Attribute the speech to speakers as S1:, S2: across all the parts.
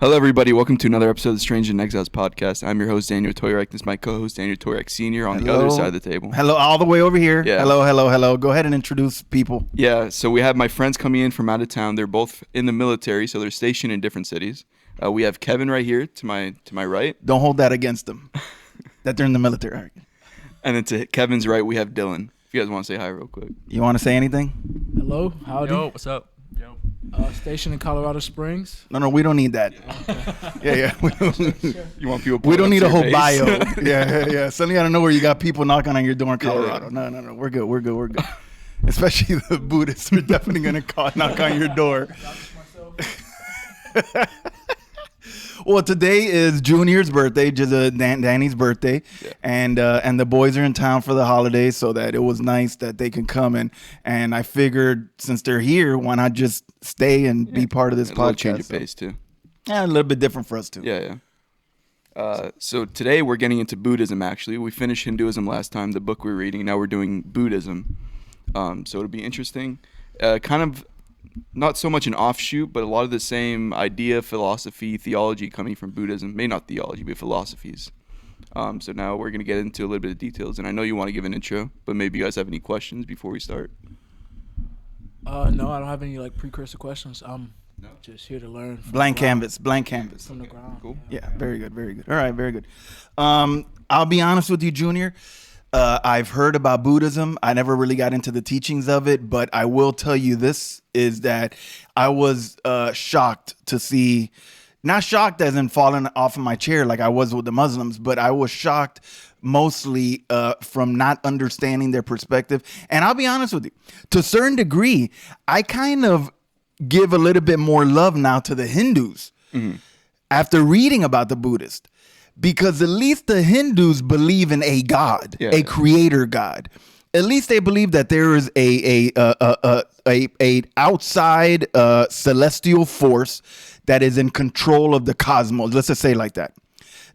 S1: Hello, everybody. Welcome to another episode of the Strange and Exiles podcast. I'm your host, Daniel Toyrek. This is my co-host, Daniel Toyrek Sr. on the other side of the table.
S2: Hello, all the way over here.
S1: Yeah.
S2: Hello. Go ahead and introduce people.
S1: Yeah, so we have my friends coming in from out of town. They're both in the military, so they're stationed in different cities. We have Kevin right here to my right.
S2: Don't hold that against them, that they're in the military.
S1: And then to Kevin's right, we have Dylan. If you guys want to say hi real quick.
S2: You want to say anything?
S3: Hello, howdy.
S4: Yo, what's up? Yo.
S3: Station in Colorado Springs.
S2: No, we don't need that. Yeah.
S1: You want people?
S2: We don't need a whole
S1: face?
S2: bio. Yeah. Suddenly out of nowhere, you got people knocking on your door in Colorado. No. We're good. Especially the Buddhists are definitely going to knock on your door. Well, today is Junior's birthday, just Danny's birthday,
S1: Yeah.
S2: and the boys are in town for the holidays, so that it was nice that they can come and I figured since they're here, why not just stay and be part of this
S1: A little
S2: podcast?
S1: change of pace too.
S2: Yeah, a little bit different for us too.
S1: Yeah. So today we're getting into Buddhism. Actually, we finished Hinduism last time, the book we're reading. Now we're doing Buddhism. So it'll be interesting. Kind of not so much an offshoot, but a lot of the same idea, philosophy, theology coming from Buddhism. Maybe not theology, but philosophies. So now we're going to get into a little bit of details. And I know you want to give an intro, but maybe you guys have any questions before we start.
S3: No, I don't have any precursor questions. I'm just here to learn.
S2: Blank canvas.
S3: From the ground.
S1: Cool.
S2: Yeah, very good. All right, very good. I'll be honest with you, Junior. I've heard about Buddhism. I never really got into the teachings of it, but I will tell you this is that I was shocked to see, not shocked as in falling off of my chair like I was with the Muslims, but I was shocked mostly from not understanding their perspective. And I'll be honest with you, to a certain degree, I kind of give a little bit more love now to the Hindus after reading about the Buddhists. Because at least the Hindus believe in a God, a creator God. At least they believe that there is a outside celestial force that is in control of the cosmos. Let's just say it like that.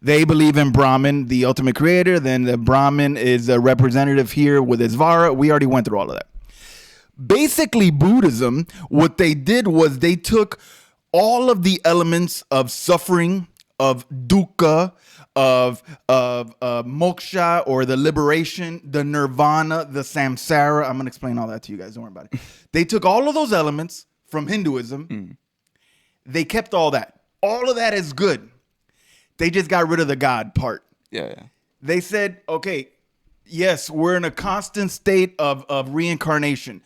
S2: They believe in Brahman, the ultimate creator. Then the Brahman is a representative here with his Vara. We already went through all of that. Basically, Buddhism, what they did was they took all of the elements of suffering, of dukkha, of moksha or the liberation, the nirvana, the samsara. I'm going to explain all that to you guys. Don't worry about it. They took all of those elements from Hinduism. They kept all that. All of that is good. They just got rid of the God part.
S1: Yeah.
S2: They said, okay, yes, we're in a constant state of reincarnation.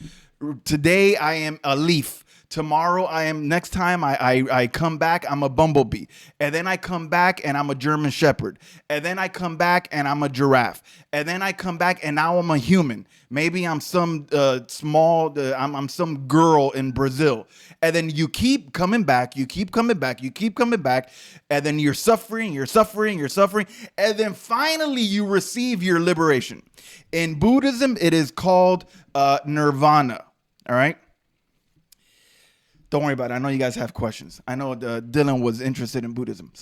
S2: Today I am a leaf. Tomorrow next time I come back, I'm a bumblebee. And then I come back and I'm a German shepherd. And then I come back and I'm a giraffe. And then I come back and now I'm a human. Maybe I'm some I'm some girl in Brazil. And then you keep coming back, you keep coming back. And then you're suffering. And then finally you receive your liberation. In Buddhism, it is called nirvana. All right? Don't worry about it. I know you guys have questions. I know Dylan was interested in Buddhism.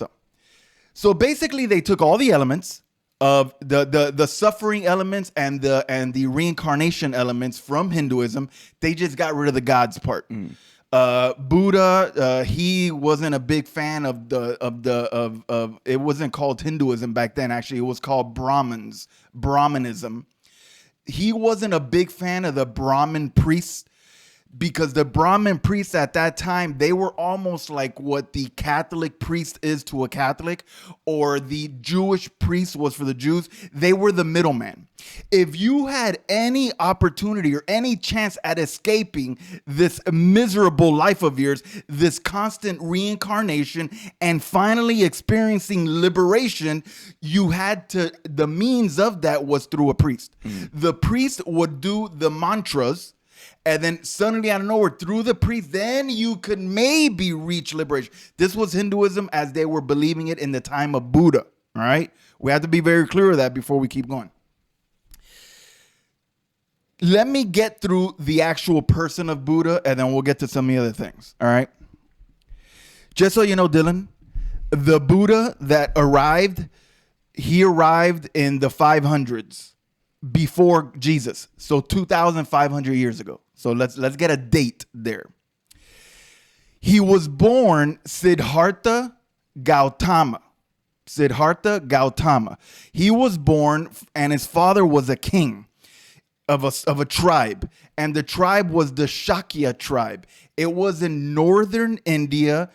S2: So basically, they took all the elements of the suffering elements and the reincarnation elements from Hinduism. They just got rid of the gods part. Buddha, he wasn't a big fan of it wasn't called Hinduism back then. Actually, it was called Brahmanism. He wasn't a big fan of the Brahmin priests. Because the Brahmin priests at that time, they were almost like what the Catholic priest is to a Catholic, or the Jewish priest was for the Jews. They were the middleman. If you had any opportunity or any chance at escaping this miserable life of yours, this constant reincarnation, and finally experiencing liberation, the means of that was through a priest. The priest would do the mantras. And then suddenly out of nowhere, through the priest, then you could maybe reach liberation. This was Hinduism as they were believing it in the time of Buddha. All right? We have to be very clear of that before we keep going. Let me get through the actual person of Buddha, and then we'll get to some of the other things. All right? Just so you know, Dylan, the Buddha that arrived, he arrived in the 500s. Before Jesus, so 2,500 years ago. So let's get a date there. He was born Siddhartha Gautama. Siddhartha Gautama. He was born, and his father was a king of a tribe, and the tribe was the Shakya tribe. It was in northern India,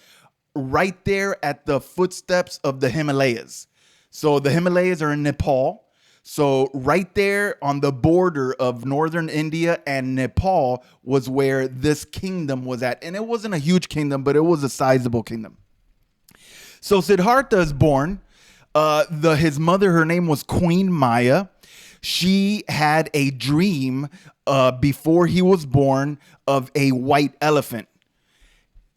S2: right there at the footsteps of the Himalayas. So the Himalayas are in Nepal. So right there on the border of northern India and Nepal was where this kingdom was at. And it wasn't a huge kingdom, but it was a sizable kingdom. So Siddhartha is born. His mother, her name was Queen Maya. She had a dream before he was born of a white elephant.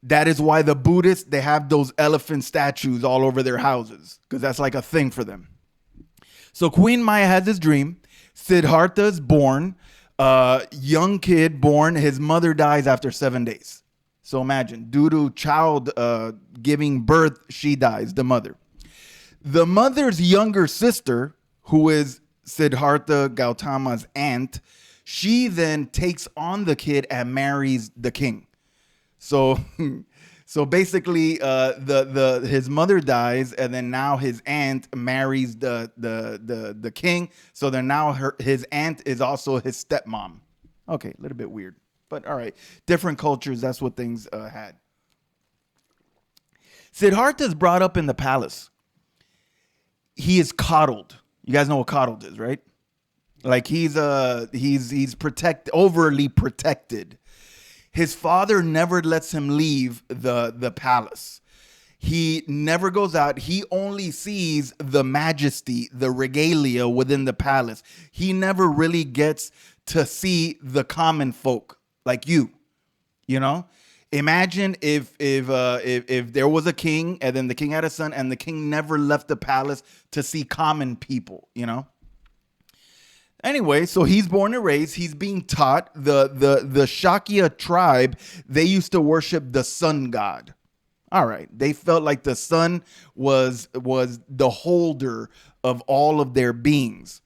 S2: That is why the Buddhists, they have those elephant statues all over their houses, because that's like a thing for them. So Queen Maya has this dream. Siddhartha is born, young kid born. His mother dies after 7 days. So imagine, due to child giving birth, she dies, the mother. The mother's younger sister, who is Siddhartha Gautama's aunt, she then takes on the kid and marries the king. So basically, his mother dies, and then now his aunt marries the king. So then now his aunt is also his stepmom. Okay, a little bit weird, but all right. Different cultures, that's what things had. Siddhartha is brought up in the palace. He is coddled. You guys know what coddled is, right? Like he's overly protected. His father never lets him leave the palace. He never goes out. He only sees the majesty, the regalia within the palace. He never really gets to see the common folk like you know? Imagine if there was a king and then the king had a son and the king never left the palace to see common people, you know? Anyway, so he's born and raised. He's being taught the Shakya tribe. They used to worship the sun god. All right, they felt like the sun was the holder of all of their beings.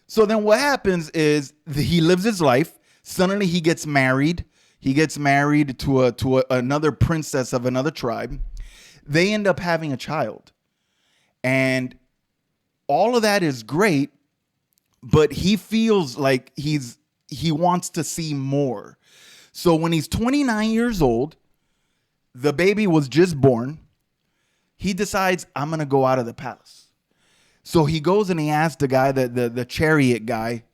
S2: So then, what happens is he lives his life. Suddenly, he gets married. He gets married to another princess of another tribe. They end up having a child, and all of that is great. But he feels like he wants to see more. So when he's 29 years old, the baby was just born, he decides, I'm going to go out of the palace. So he goes and he asks the guy, the chariot guy,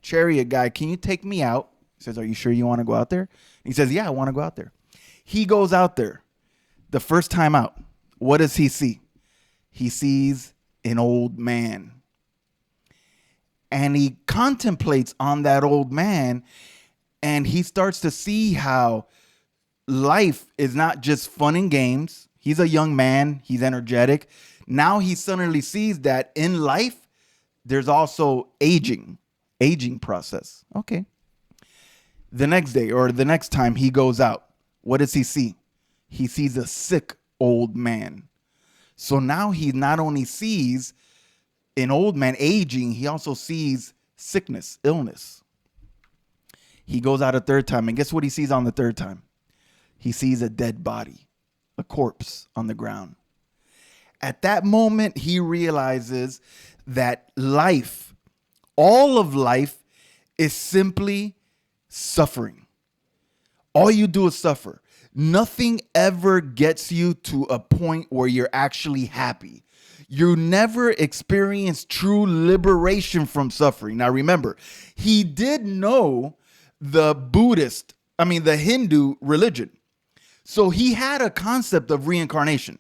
S2: can you take me out? He says, are you sure you want to go out there? He says, yeah, I want to go out there. He goes out there. The first time out, what does he see? He sees an old man. And he contemplates on that old man, and he starts to see how life is not just fun and games. He's a young man. He's energetic. Now he suddenly sees that in life, there's also aging process. Okay. The next day or the next time he goes out, what does he see? He sees a sick old man. So now he not only sees an old man aging, he also sees sickness, illness. He goes out a third time, and guess what he sees on the third time? He sees a dead body, a corpse on the ground. At that moment, he realizes that life, all of life, is simply suffering. All you do is suffer. Nothing ever gets you to a point where you're actually happy. You never experience true liberation from suffering. Now remember, he did know the Hindu religion. So he had a concept of reincarnation.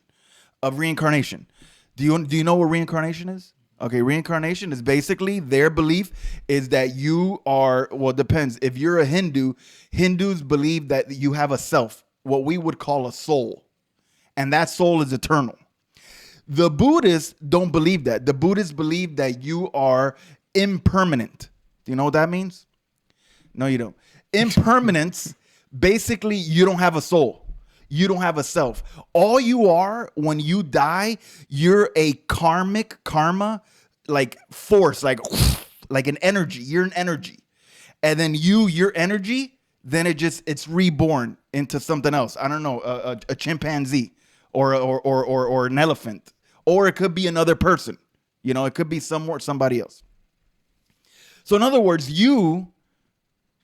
S2: Do you know what reincarnation is? Okay, reincarnation is basically their belief is that you are, well, it depends. If you're a Hindu, Hindus believe that you have a self, what we would call a soul. And that soul is eternal. The Buddhists don't believe that. The Buddhists believe that you are impermanent. Do you know what that means? No, you don't. Impermanence, basically, you don't have a soul. You don't have a self. All you are when you die, you're a karma, like force, like an energy. You're an energy. And then your energy, then it's reborn into something else. I don't know, a chimpanzee or an elephant, or it could be another person. You know, it could be somebody else. So in other words, you,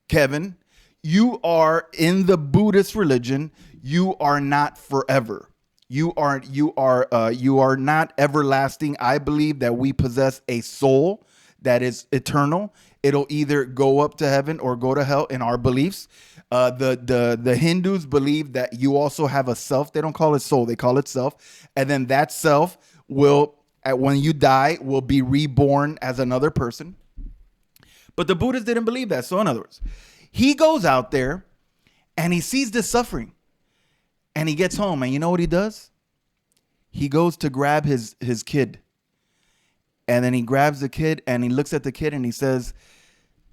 S2: Kevin, you are in the Buddhist religion. You are not forever. You are not everlasting. I believe that we possess a soul that is eternal. It'll either go up to heaven or go to hell in our beliefs. The Hindus believe that you also have a self. They don't call it soul, they call it self. And then that self will, when you die, will be reborn as another person. But the Buddhists didn't believe that. So in other words, he goes out there and he sees this suffering. And he gets home, and you know what he does? He goes to grab his kid. And then he grabs the kid, and he looks at the kid, and he says,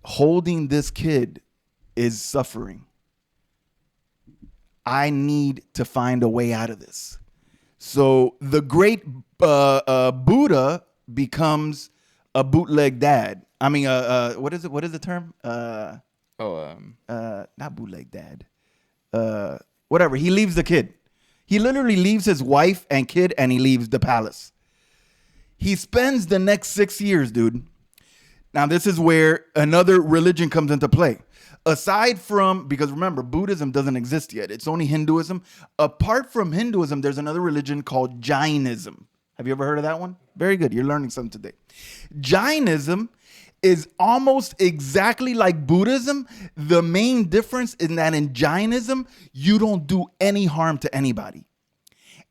S2: holding this kid is suffering. I need to find a way out of this. So the great Buddha becomes a bootleg dad. I mean, what is it? What is the term? Not bootleg dad. Whatever. He leaves the kid. He literally leaves his wife and kid, and he leaves the palace. He spends the next 6 years, dude. Now, this is where another religion comes into play. Aside from, because remember, Buddhism doesn't exist yet. It's only Hinduism. Apart from Hinduism, there's another religion called Jainism. Have you ever heard of that one? Very good. You're learning something today. Jainism is almost exactly like Buddhism. The main difference is that in Jainism, you don't do any harm to anybody.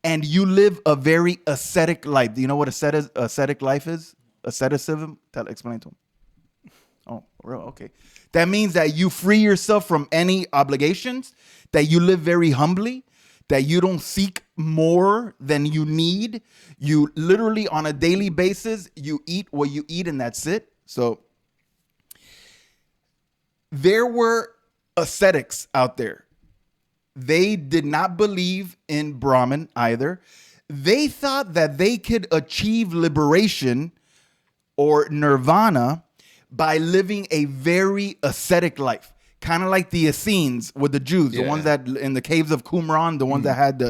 S2: And you live a very ascetic life. Do you know what ascetic life is? Asceticism? Explain to him. Oh, real? Okay. That means that you free yourself from any obligations, that you live very humbly, that you don't seek more than you need. You literally, on a daily basis, you eat what you eat, and that's it. So there were ascetics out there. They did not believe in Brahman either. They thought that they could achieve liberation or nirvana by living a very ascetic life. Kind of like the Essenes with the Jews, the ones that in the caves of Qumran, the ones that had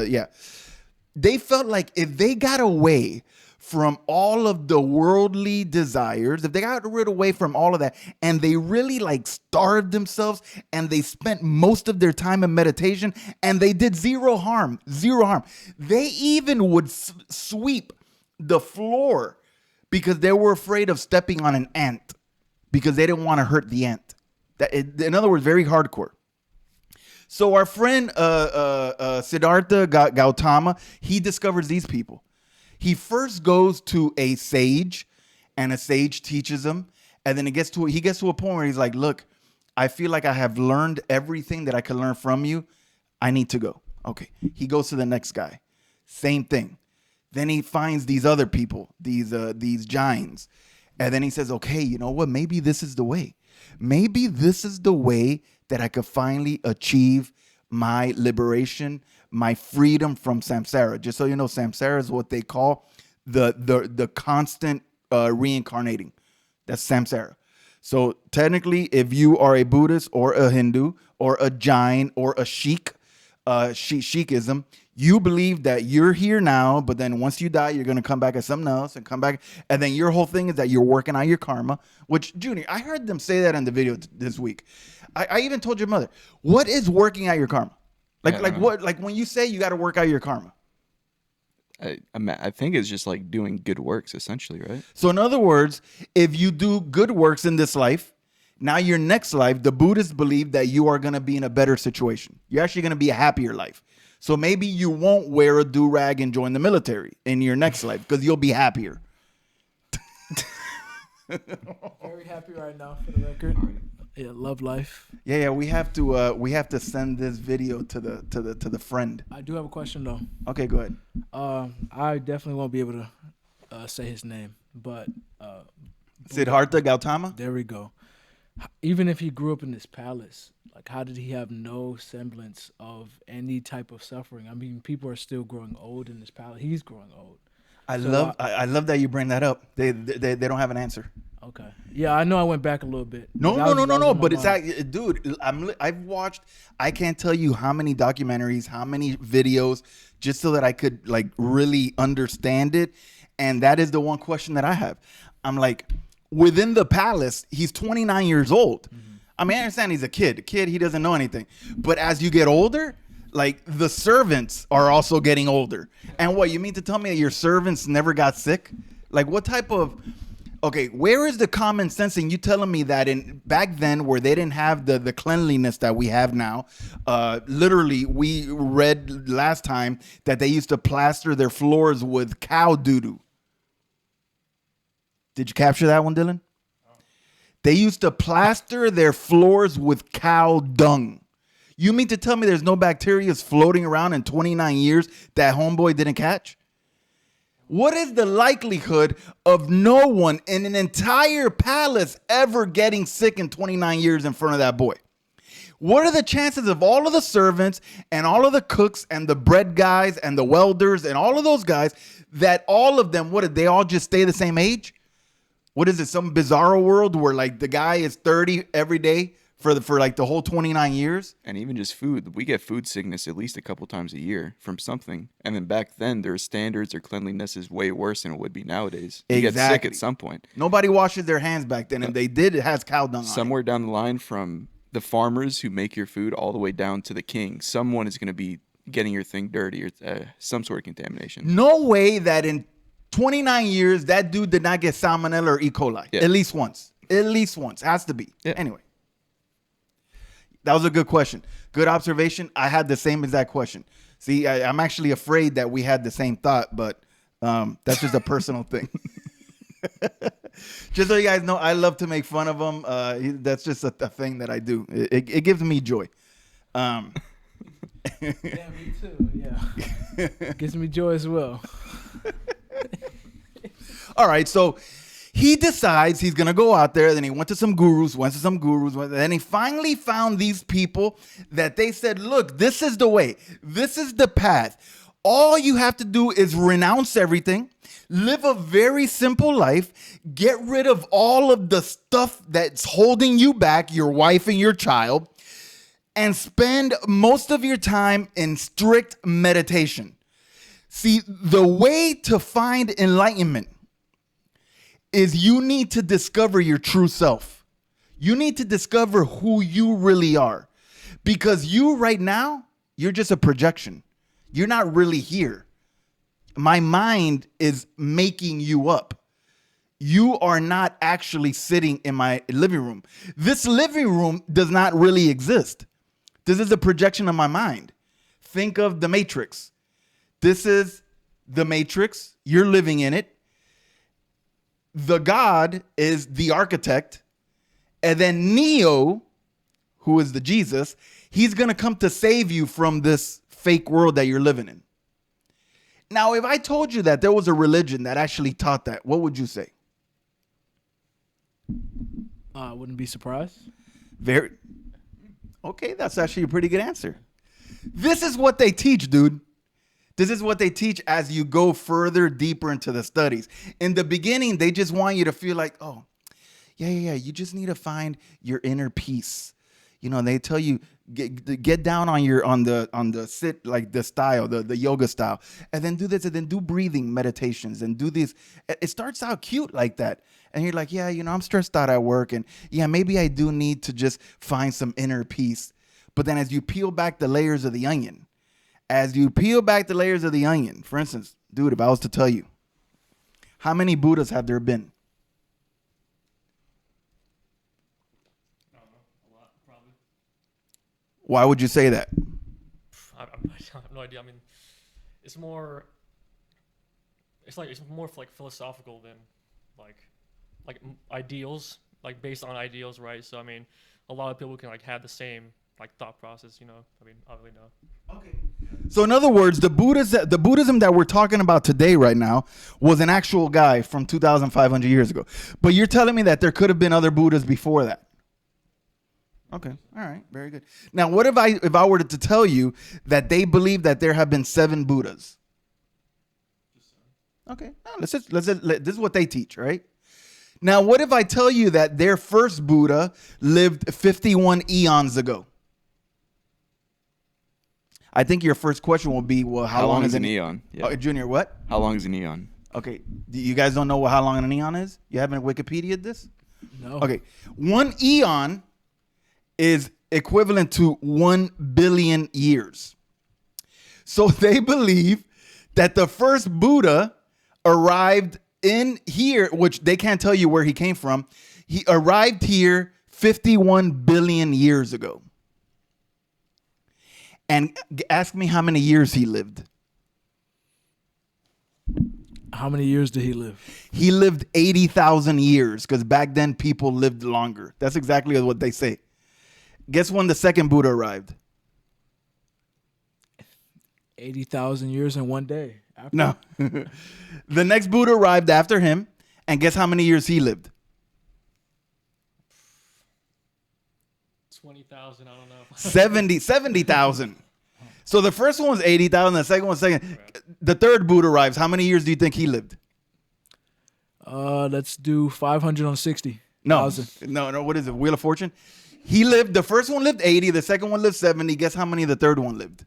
S2: They felt like if they got away from all of the worldly desires, if they got rid away from all of that, and they really like starved themselves, and they spent most of their time in meditation, and they did zero harm. They even would sweep the floor because they were afraid of stepping on an ant, because they didn't want to hurt the ant. In other words, very hardcore. So our friend Siddhartha Gautama, he discovers these people. He first goes to a sage, and a sage teaches him. And then he gets to a point where he's like, look, I feel like I have learned everything that I can learn from you. I need to go. Okay. He goes to the next guy. Same thing. Then he finds these other people, these giants. And then he says, okay, you know what? Maybe this is the way. Maybe this is the way that I could finally achieve my liberation, my freedom from samsara. Just so you know, samsara is what they call the constant reincarnating. That's samsara. So technically, if you are a Buddhist or a Hindu or a Jain or a Sikh, Sikhism, you believe that you're here now, but then once you die, you're going to come back as something else and come back. And then your whole thing is that you're working on your karma, which, Junior, I heard them say that in the video this week. I even told your mother, what is working out your karma? Like when you say you got to work out your karma?
S1: I think it's just like doing good works, essentially, right?
S2: So in other words, if you do good works in this life, now your next life, the Buddhists believe that you are going to be in a better situation. You're actually going to be a happier life. So maybe you won't wear a do-rag and join the military in your next life because you'll be happier.
S3: Very happy right now, for the record. Yeah, love life.
S2: Yeah. We have to send this video to the friend.
S3: I do have a question though.
S2: Okay, go ahead.
S3: I definitely won't be able to say his name, but
S2: Siddhartha Gautama.
S3: There we go. Even if he grew up in this palace, like how did he have no semblance of any type of suffering? I mean, people are still growing old in this palace. He's growing old.
S2: I love that you bring that up. They don't have an answer.
S3: Okay. Yeah, I know I went back a little bit.
S2: No. But it's dude. I've watched. I can't tell you how many documentaries, how many videos just so that I could like really understand it. And that is the one question that I have. I'm like, within the palace, he's 29 years old. I mean, I understand he's a kid. He doesn't know anything. But as you get older, like the servants are also getting older. And what, you mean to tell me that your servants never got sick? Like what type of, okay, where is the common sense in you telling me that in back then where they didn't have the cleanliness that we have now, literally we read last time that they used to plaster their floors with cow doo-doo. Did you capture that one, Dylan? They used to plaster their floors with cow dung. You mean to tell me there's no bacteria floating around in 29 years that homeboy didn't catch? What is the likelihood of no one in an entire palace ever getting sick in 29 years in front of that boy? What are the chances of all of the servants and all of the cooks and the bread guys and the welders and all of those guys that all of them, what did they all just stay the same age? What is it, some bizarro world where like the guy is 30 every day for like the whole 29 years?
S1: And even just food, we get food sickness at least a couple times a year from something. And then back then, their standards or cleanliness is way worse than it would be nowadays. You get sick at some point.
S2: Nobody washes their hands back then, and they did. It has cow dung on it.
S1: Somewhere down the line, from the farmers who make your food all the way down to the king, someone is going to be getting your thing dirty or some sort of contamination.
S2: No way that in 29 years that dude did not get salmonella or E. coli. Yeah. At least once. At least once. Has to be. Yeah. Anyway. That was a good question. Good observation. I had the same exact question. See, I'm actually afraid that we had the same thought, but that's just a personal thing. Just so you guys know, I love to make fun of him. That's just a thing that I do. It gives me joy.
S3: Yeah, me too. Yeah. Gives me joy as well.
S2: All right, so he decides he's going to go out there. Then he went to some gurus, then he finally found these people that they said, look, this is the way. This is the path. All you have to do is renounce everything, live a very simple life, get rid of all of the stuff that's holding you back, your wife and your child, and spend most of your time in strict meditation. See, the way to find enlightenment is you need to discover your true self. You need to discover who you really are. Because you right now, you're just a projection. You're not really here. My mind is making you up. You are not actually sitting in my living room. This living room does not really exist. This is a projection of my mind. Think of the Matrix. This is the Matrix. You're living in it. The God is the architect. And then Neo, who is the Jesus, he's going to come to save you from this fake world that you're living in. Now, if I told you that there was a religion that actually taught that, what would you say?
S3: I wouldn't be surprised.
S2: Very. Okay, that's actually a pretty good answer. This is what they teach, dude. This is what they teach as you go further, deeper into the studies. In the beginning, they just want you to feel like, oh, yeah. You just need to find your inner peace. You know, they tell you get down on the sit, like the style, the yoga style, and then do this, and then do breathing meditations, and do this. It starts out cute like that, and you're like, yeah, I'm stressed out at work, and yeah, maybe I do need to just find some inner peace. But then as you peel back the layers of the onion, for instance, dude, if I was to tell you, how many Buddhas have there been?
S4: I don't know, a lot, probably.
S2: Why would you say that?
S4: I have no idea. I mean, it's more like philosophical than like ideals, like based on ideals, right? So I mean, a lot of people can like have the same like thought process, I mean, obviously no.
S2: Okay. So in other words, the Buddhism that we're talking about today right now was an actual guy from 2,500 years ago. But you're telling me that there could have been other Buddhas before that. Okay. All right. Very good. Now, what if I were to tell you that they believe that there have been 7 Buddhas? Okay. This is what they teach, right? Now, what if I tell you that their first Buddha lived 51 eons ago? I think your first question will be, well, how long
S1: is an eon?
S2: Oh, Junior, what?
S1: How long is an eon?
S2: Okay, you guys don't know how long an eon is? You haven't Wikipedia'd this?
S3: No.
S2: Okay, 1 eon is equivalent to 1 billion years. So they believe that the first Buddha arrived in here, which they can't tell you where he came from. He arrived here 51 billion years ago. And ask me how many years he lived.
S3: How many years did he live?
S2: He lived 80,000 years because back then people lived longer. That's exactly what they say. Guess when the second Buddha arrived?
S3: 80,000 years in one day. After.
S2: No. The next Buddha arrived after him, and guess how many years he lived?
S4: 20,000. I don't know.
S2: 70,000. So the first one was 80,000, the second one was. The third Buddha arrives. How many years do you think he lived?
S3: Let's do 560.
S2: No. What is it? Wheel of Fortune? He lived, the first one lived 80, the second one lived 70. Guess how many the third one lived?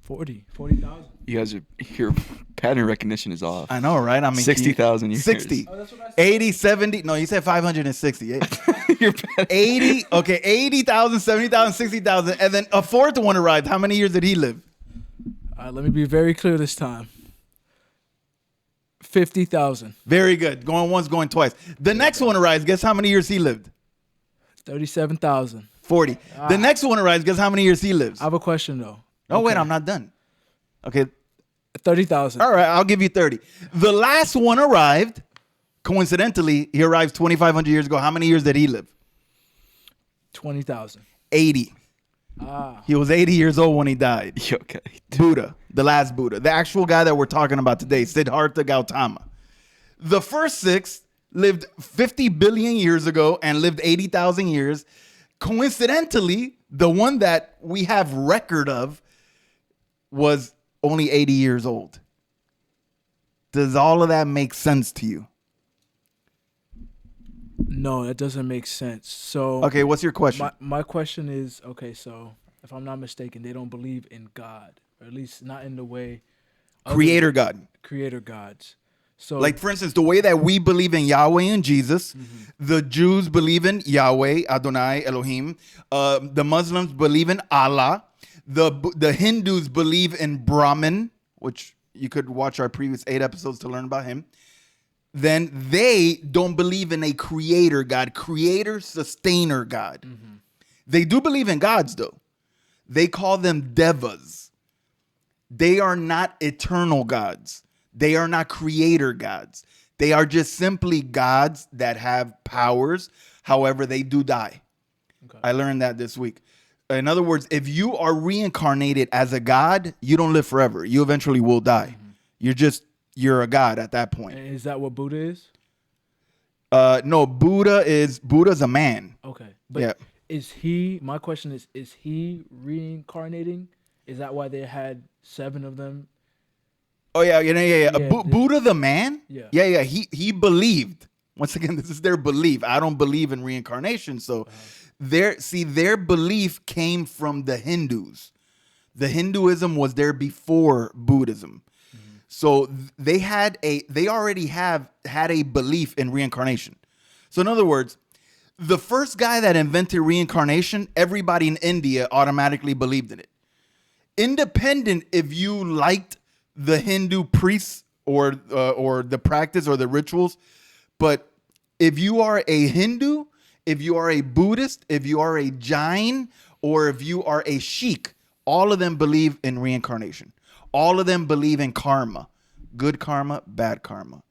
S3: 40,000.
S1: You guys your pattern recognition is off.
S2: I know, right? I mean,
S1: 60,000 years.
S2: 60.
S3: Oh, that's what I said.
S2: 80, 70. No, you said 560.
S1: Your pattern-
S2: 80, okay, 80,000, 70,000, 60,000. And then a fourth one arrived. How many years did he live?
S3: All right, let me be very clear this time. 50,000.
S2: Very good. Going once, going twice. The next one arrives. Guess how many years he lived?
S3: 37,000.
S2: 40. The next one arrives. Guess how many years he lives?
S3: I have a question though.
S2: Oh, wait,
S3: Okay.
S2: I'm not done. Okay.
S3: 30,000.
S2: All right, I'll give you 30. The last one arrived. Coincidentally, he arrives 2,500 years ago. How many years did he live?
S3: 20,000.
S2: 80. He was 80 years old when he died.
S1: Okay.
S2: Buddha, the last Buddha, the actual guy that we're talking about today, Siddhartha Gautama. The first 6 lived 50 billion years ago and lived 80,000 years. Coincidentally, the one that we have record of was only 80 years old. Does all of that make sense to you?
S3: No, that doesn't make sense. So
S2: Okay, what's your question?
S3: my question is, okay, so if I'm not mistaken, they don't believe in God, or at least not in the way
S2: Creator God.
S3: creator gods. So
S2: Like, for instance, the way that we believe in Yahweh and Jesus, the Jews believe in Yahweh, Adonai, Elohim. The Muslims believe in Allah. The Hindus believe in Brahman, which you could watch our previous 8 episodes to learn about him. Then they don't believe in a creator God, creator, sustainer God. They do believe in gods, though. They call them devas. They are not eternal gods. They are not creator gods. They are just simply gods that have powers. However, they do die.
S3: Okay.
S2: I learned that this week. In other words, if you are reincarnated as a god, you don't live forever. You eventually will die. You're a god at that point.
S3: And is that what Buddha is?
S2: No, Buddha's a man.
S3: Okay. But
S2: Yeah.
S3: is he, my question is he reincarnating? Is that why they had 7 of them?
S2: Oh yeah. Buddha the man.
S3: Yeah.
S2: He believed. Once again, this is their belief. I don't believe in reincarnation. So, their belief came from the Hindus. The Hinduism was there before Buddhism. So they already had a belief in reincarnation. So in other words, the first guy that invented reincarnation, everybody in India automatically believed in it. Independent if you liked the Hindu priests or the practice or the rituals, but if you are a Hindu, if you are a Buddhist, if you are a Jain, or if you are a Sikh, all of them believe in reincarnation. All of them believe in karma, good karma, bad karma.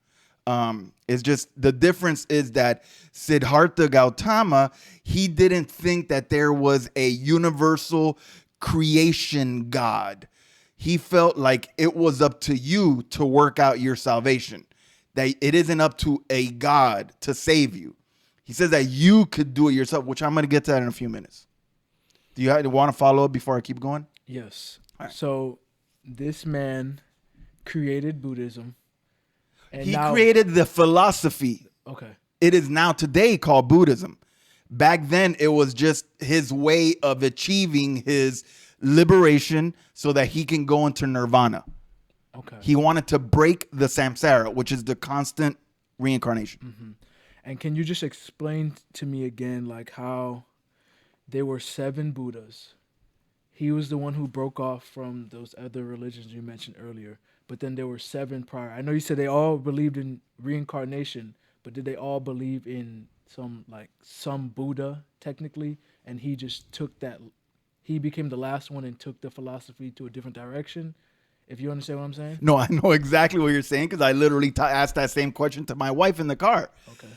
S2: It's just the difference is that Siddhartha Gautama, he didn't think that there was a universal creation God. He felt like it was up to you to work out your salvation, that it isn't up to a God to save you. He says that you could do it yourself, which I'm going to get to that in a few minutes. Do you want to follow up before I keep going?
S3: Yes.
S2: All right.
S3: So this man created Buddhism. And
S2: He
S3: now,
S2: created the philosophy.
S3: Okay.
S2: It is now today called Buddhism. Back then, it was just his way of achieving his liberation so that he can go into nirvana.
S3: Okay.
S2: He wanted to break the samsara, which is the constant reincarnation.
S3: And can you just explain to me again, like how there were 7 Buddhas? He was the one who broke off from those other religions you mentioned earlier. But then there were 7 prior. I know you said they all believed in reincarnation, but did they all believe in some Buddha technically? And he just took that. He became the last one and took the philosophy to a different direction. If you understand what I'm saying?
S2: No, I know exactly what you're saying because I literally asked that same question to my wife in the car.
S3: Okay.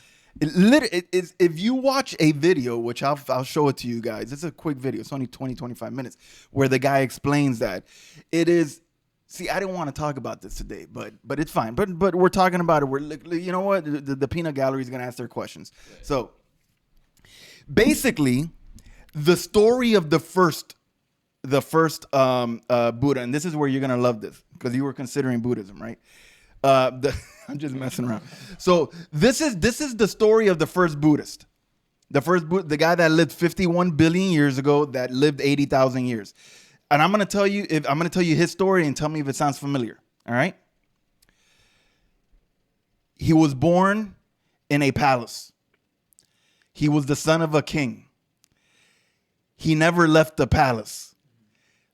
S2: If you watch a video, which I'll show it to you guys, it's a quick video. It's only 20-25 minutes where the guy explains that it is. See, I didn't want to talk about this today, but it's fine. But we're talking about it. You know what? The peanut gallery is going to ask their questions. So basically, the story of the first Buddha, and this is where you're going to love this because you were considering Buddhism, right? I'm just messing around. So this is the story of the first Buddhist, the guy that lived 51 billion years ago, that lived 80,000 years. And I'm gonna tell you his story and tell me if it sounds familiar. All right. He was born in a palace. He was the son of a king. He never left the palace.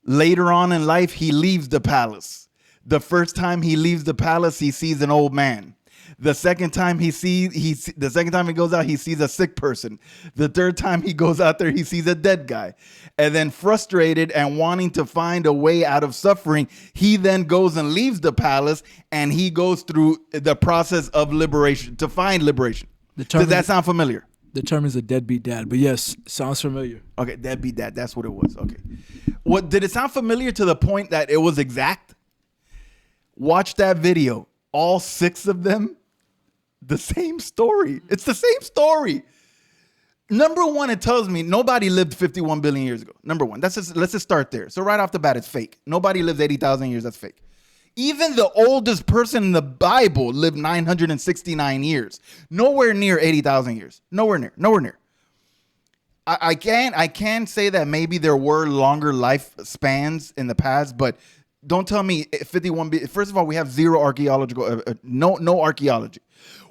S2: Later on in life, he leaves the palace. The first time he leaves the palace, he sees an old man. The second time he goes out, he sees a sick person. The third time he goes out there, he sees a dead guy. And then frustrated and wanting to find a way out of suffering, he then goes and leaves the palace and he goes through the process of liberation to find liberation. Does that sound familiar?
S3: The term is a deadbeat dad, but yes, sounds familiar.
S2: Okay, deadbeat dad, that's what it was. Okay. What did it sound familiar to the point that it was exact? Watch that video. All 6 of them, the same story. It's the same story. Number one, it tells me nobody lived 51 billion years ago. Number one, let's just start there. So right off the bat, it's fake. Nobody lived 80,000 years. That's fake. Even the oldest person in the Bible lived 969 years. Nowhere near 80,000 years. Nowhere near. I can say that maybe there were longer lifespans in the past, but don't tell me 51. First of all, we have zero archaeological, no archaeology.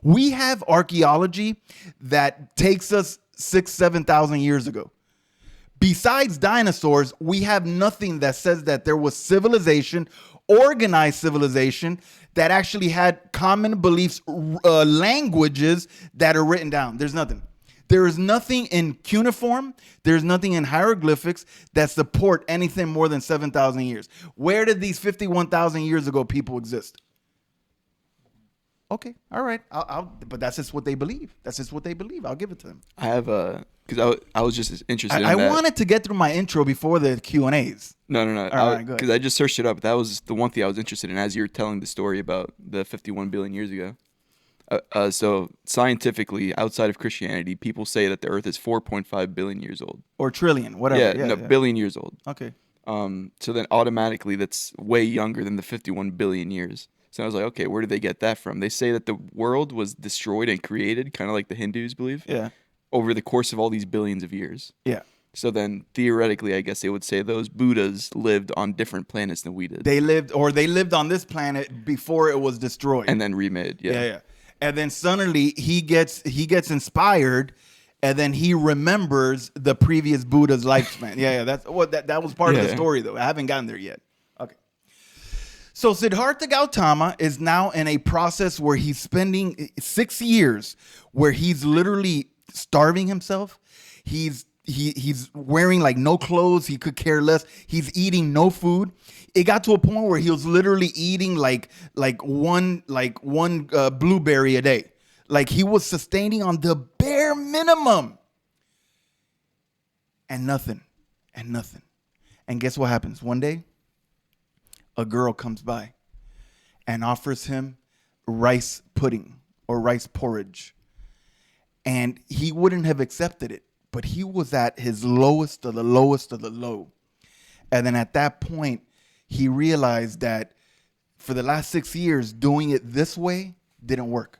S2: We have archaeology that takes us 7,000 years ago. Besides dinosaurs, we have nothing that says that there was civilization, organized civilization, that actually had common beliefs, languages that are written down. There's nothing. There is nothing in cuneiform. There's nothing in hieroglyphics that support anything more than 7,000 years. Where did these 51,000 years ago people exist? Okay, all right. But that's just what they believe. I'll give it to them.
S1: I have because I was just interested.
S2: I
S1: in that.
S2: wanted to get through my intro before the Q&As.
S1: No.
S2: All right, go ahead.
S1: Because I just searched it up. That was the one thing I was interested in as you were telling the story about the 51 billion years ago. So scientifically, outside of Christianity, people say that the Earth is 4.5 billion years old.
S2: Or trillion, whatever. Yeah,
S1: billion years old.
S2: Okay.
S1: So then automatically that's way younger than the 51 billion years. So I was like, okay, where did they get that from? They say that the world was destroyed and created, kind of like the Hindus believe, over the course of all these billions of years.
S2: Yeah.
S1: So then theoretically, I guess they would say those Buddhas lived on different planets than we did.
S2: They lived on this planet before it was destroyed.
S1: And then remade.
S2: Yeah. And then suddenly he gets inspired, and then he remembers the previous Buddha's lifespan. That's what that was part of the story, though. I haven't gotten there yet. Okay. So Siddhartha Gautama is now in a process where he's spending 6 years where he's literally starving himself. He's wearing like no clothes. He could care less. He's eating no food. It got to a point where he was literally eating like one blueberry a day. Like he was sustaining on the bare minimum. And nothing. And guess what happens? One day, a girl comes by and offers him rice pudding or rice porridge. And he wouldn't have accepted it, but he was at his lowest of the lowest of the low. And then at that point, he realized that for the last 6 years, doing it this way didn't work.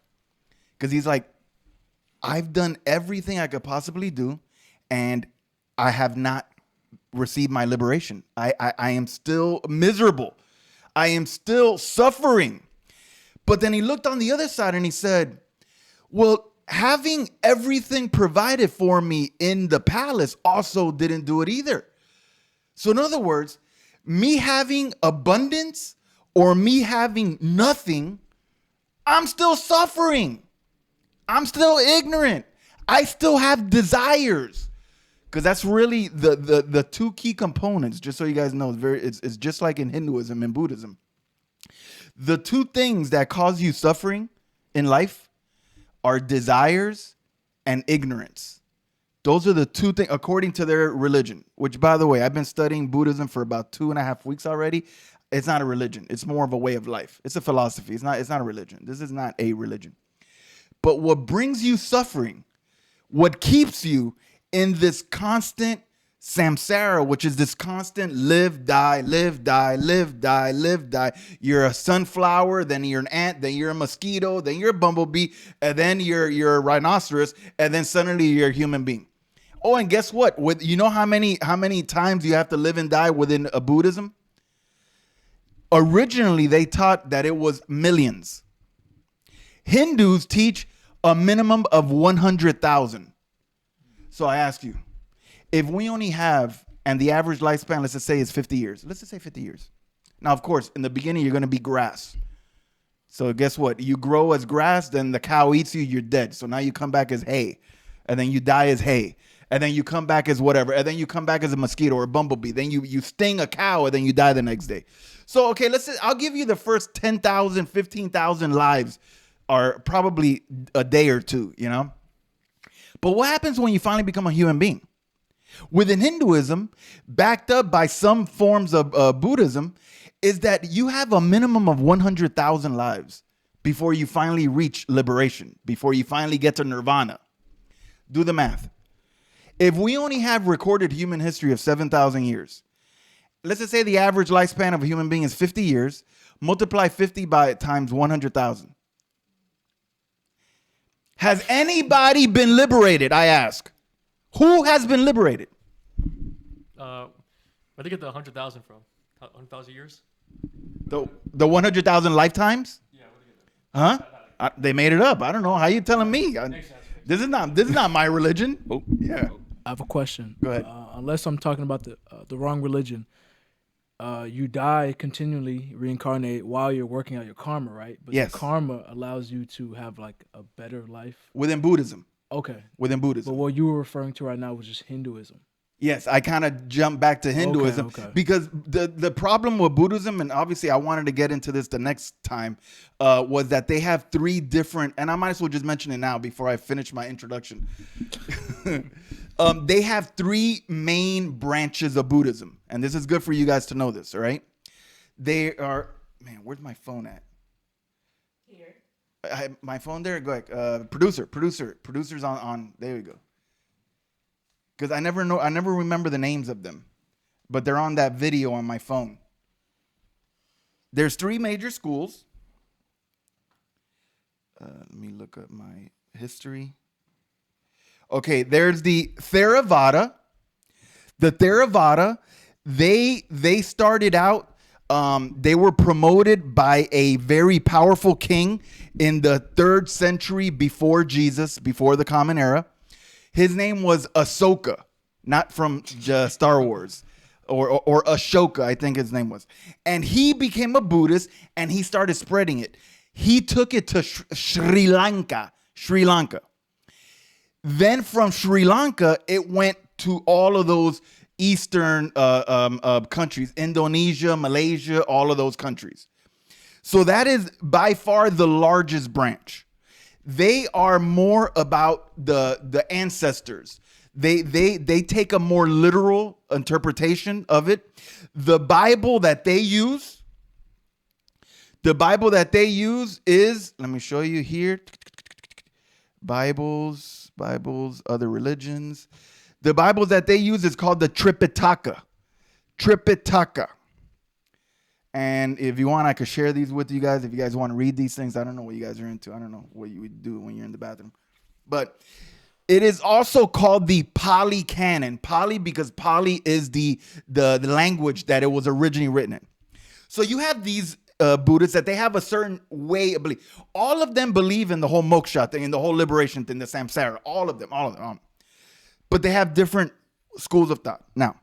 S2: Because he's like, I've done everything I could possibly do, and I have not receive my liberation. I am still miserable. I am still suffering. But then he looked on the other side and he said, well, having everything provided for me in the palace also didn't do it either. So in other words, me having abundance or me having nothing, I'm still suffering. I'm still ignorant. I still have desires. Because that's really the two key components, just so you guys know, it's just like in Hinduism and Buddhism. The two things that cause you suffering in life are desires and ignorance. Those are the two things, according to their religion, which, by the way, I've been studying Buddhism for about 2.5 weeks already. It's not a religion. It's more of a way of life. It's a philosophy. It's not a religion. This is not a religion. But what brings you suffering, what keeps you in this constant samsara, which is this constant live, die, live, die, live, die, live, die. You're a sunflower, then you're an ant, then you're a mosquito, then you're a bumblebee, and then you're a rhinoceros, and then suddenly you're a human being. Oh, and guess what? You know how many times you have to live and die within a Buddhism? Originally, they taught that it was millions. Hindus teach a minimum of 100,000. So I ask you, if we only have, and the average lifespan, let's just say is 50 years. Let's just say 50 years. Now, of course, in the beginning, you're going to be grass. So guess what? You grow as grass, then the cow eats you, you're dead. So now you come back as hay, and then you die as hay, and then you come back as whatever, and then you come back as a mosquito or a bumblebee. Then you sting a cow, and then you die the next day. So, okay, I'll give you the first 10,000, 15,000 lives are probably a day or two, you know? But what happens when you finally become a human being? Within Hinduism, backed up by some forms of Buddhism, is that you have a minimum of 100,000 lives before you finally reach liberation, before you finally get to nirvana. Do the math. If we only have recorded human history of 7,000 years, let's just say the average lifespan of a human being is 50 years, multiply 50 by times 100,000. Has anybody been liberated, I ask? Who has been liberated?
S4: Where did they get the 100,000 from? 100,000 years?
S2: The 100,000 lifetimes?
S4: Yeah, where did they get that?
S2: Huh? They made it up. I don't know. How you telling me?
S4: Makes sense.
S2: This is not my religion.
S1: Oh,
S2: Yeah.
S3: I have a question.
S2: Go ahead.
S3: Unless I'm talking about the wrong religion, you die continually, reincarnate while you're working out your karma, right? But
S2: Yes.
S3: the karma allows you to have like a better life.
S2: Within Buddhism.
S3: Okay.
S2: Within
S3: But
S2: Buddhism.
S3: what you were referring to right now was just Hinduism.
S2: Yes, I kind of jumped back to Hinduism
S3: Okay.
S2: because the problem with Buddhism, and obviously I wanted to get into this the next time, was that they have three different, and I might as well just mention it now before I finish my introduction. They have three main branches of Buddhism, and this is good for you guys to know this, all right? They are, man, where's my phone at?
S5: Here.
S2: My phone there? Go ahead. Producer's on, there we go. Because I never remember the names of them, but they're on that video on my phone. There's three major schools. Let me look up my history. Okay, there's the Theravada. The Theravada, they started out, they were promoted by a very powerful king in the 3rd century before Jesus, before the Common Era. His name was Ahsoka, not from Star Wars, or Ashoka, I think his name was. And he became a Buddhist, and he started spreading it. He took it to Sri Lanka. Then from Sri Lanka, it went to all of those Eastern countries, Indonesia, Malaysia, all of those countries. So that is by far the largest branch. They are more about the ancestors. They take a more literal interpretation of it. The Bible that they use is, let me show you here. Bibles, other religions. The Bible that they use is called the Tripitaka. And if you want, I could share these with you guys. If you guys want to read these things, I don't know what you guys are into. I don't know what you would do when you're in the bathroom. But It is also called the Pali Canon. Pali because Pali is the language that it was originally written in. So you have these Buddhists that they have a certain way of belief. All of them believe in the whole moksha thing, in the whole liberation thing, the samsara. All of them. But they have different schools of thought. Now,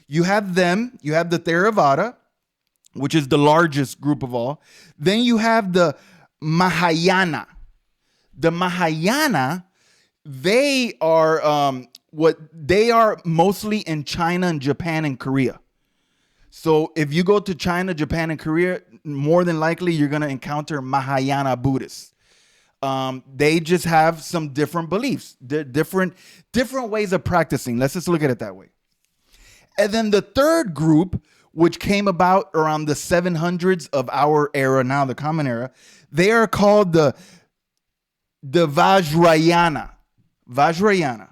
S2: you have them. You have the Theravada, which is the largest group of all. Then you have the Mahayana. The Mahayana, they are they are mostly in China and Japan and Korea. So if you go to China, Japan, and Korea, more than likely you're going to encounter Mahayana Buddhists. They just have some different beliefs, different ways of practicing. Let's just look at it that way. And then the third group, which came about around the 700s of our era, now the Common Era, they are called the Vajrayana. Vajrayana.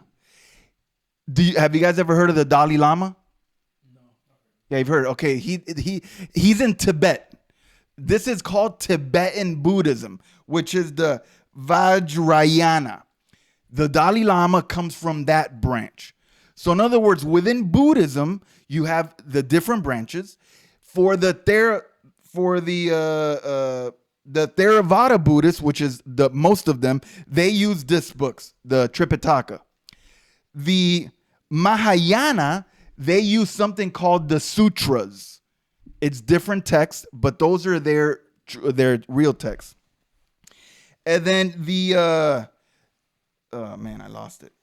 S2: Have you guys ever heard of the Dalai Lama? No. Yeah, you've heard. Okay, he's in Tibet. This is called Tibetan Buddhism, which is the Vajrayana. The Dalai Lama comes from that branch. So in other words, within Buddhism, you have the different branches. For the Theravada Buddhists, which is the most of them, they use this books, the Tripitaka. The Mahayana, they use something called the Sutras. It's different texts, but those are their real texts. And then the oh man, I lost it.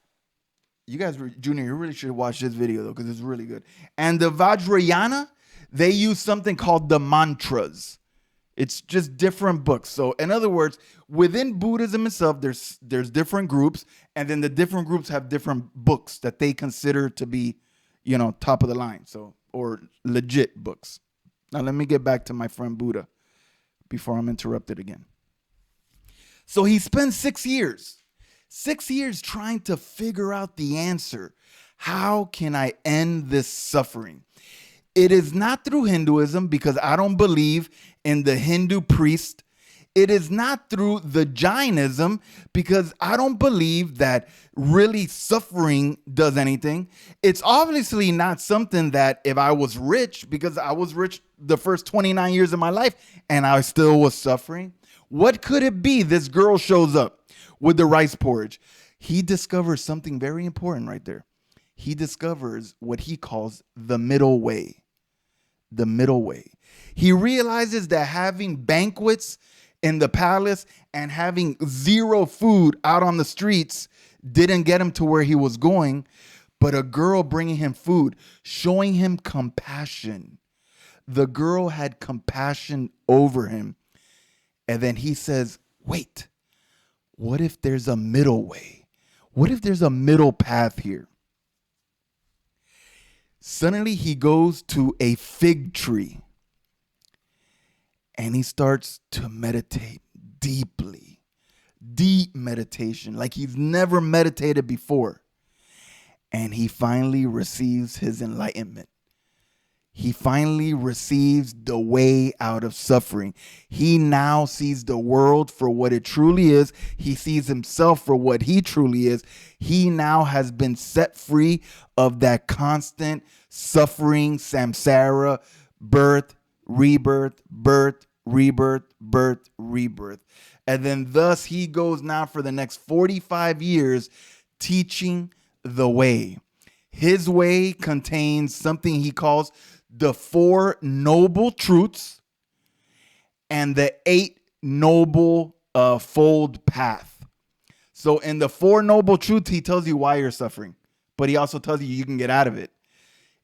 S2: You guys, Junior, you really should watch this video though, because it's really good. And the Vajrayana, they use something called the mantras. It's just different books. So in other words, within Buddhism itself, there's different groups, and then the different groups have different books that they consider to be, top of the line. So, or legit books. Now let me get back to my friend Buddha before I'm interrupted again. So he spends 6 years trying to figure out the answer. How can I end this suffering? It is not through Hinduism, because I don't believe in the Hindu priest. It is not through the Jainism, because I don't believe that really suffering does anything. It's obviously not something that if I was rich, because I was rich the first 29 years of my life and I still was suffering. What could it be? This girl shows up with the rice porridge. He discovers something very important right there. He discovers what he calls the middle way. The middle way. He realizes that having banquets in the palace and having zero food out on the streets didn't get him to where he was going, but a girl bringing him food, showing him compassion. The girl had compassion over him. And then he says, wait, what if there's a middle way? What if there's a middle path here? Suddenly he goes to a fig tree and he starts to meditate deeply, deep meditation, like he's never meditated before. And he finally receives his enlightenment. He finally receives the way out of suffering. He now sees the world for what it truly is. He sees himself for what he truly is. He now has been set free of that constant suffering, samsara, birth, rebirth, birth, rebirth, birth, rebirth. And then thus he goes now for the next 45 years teaching the way. His way contains something he calls the 4 noble truths and the 8 noble fold path. So in the 4 noble truths, he tells you why you're suffering, but he also tells you can get out of it.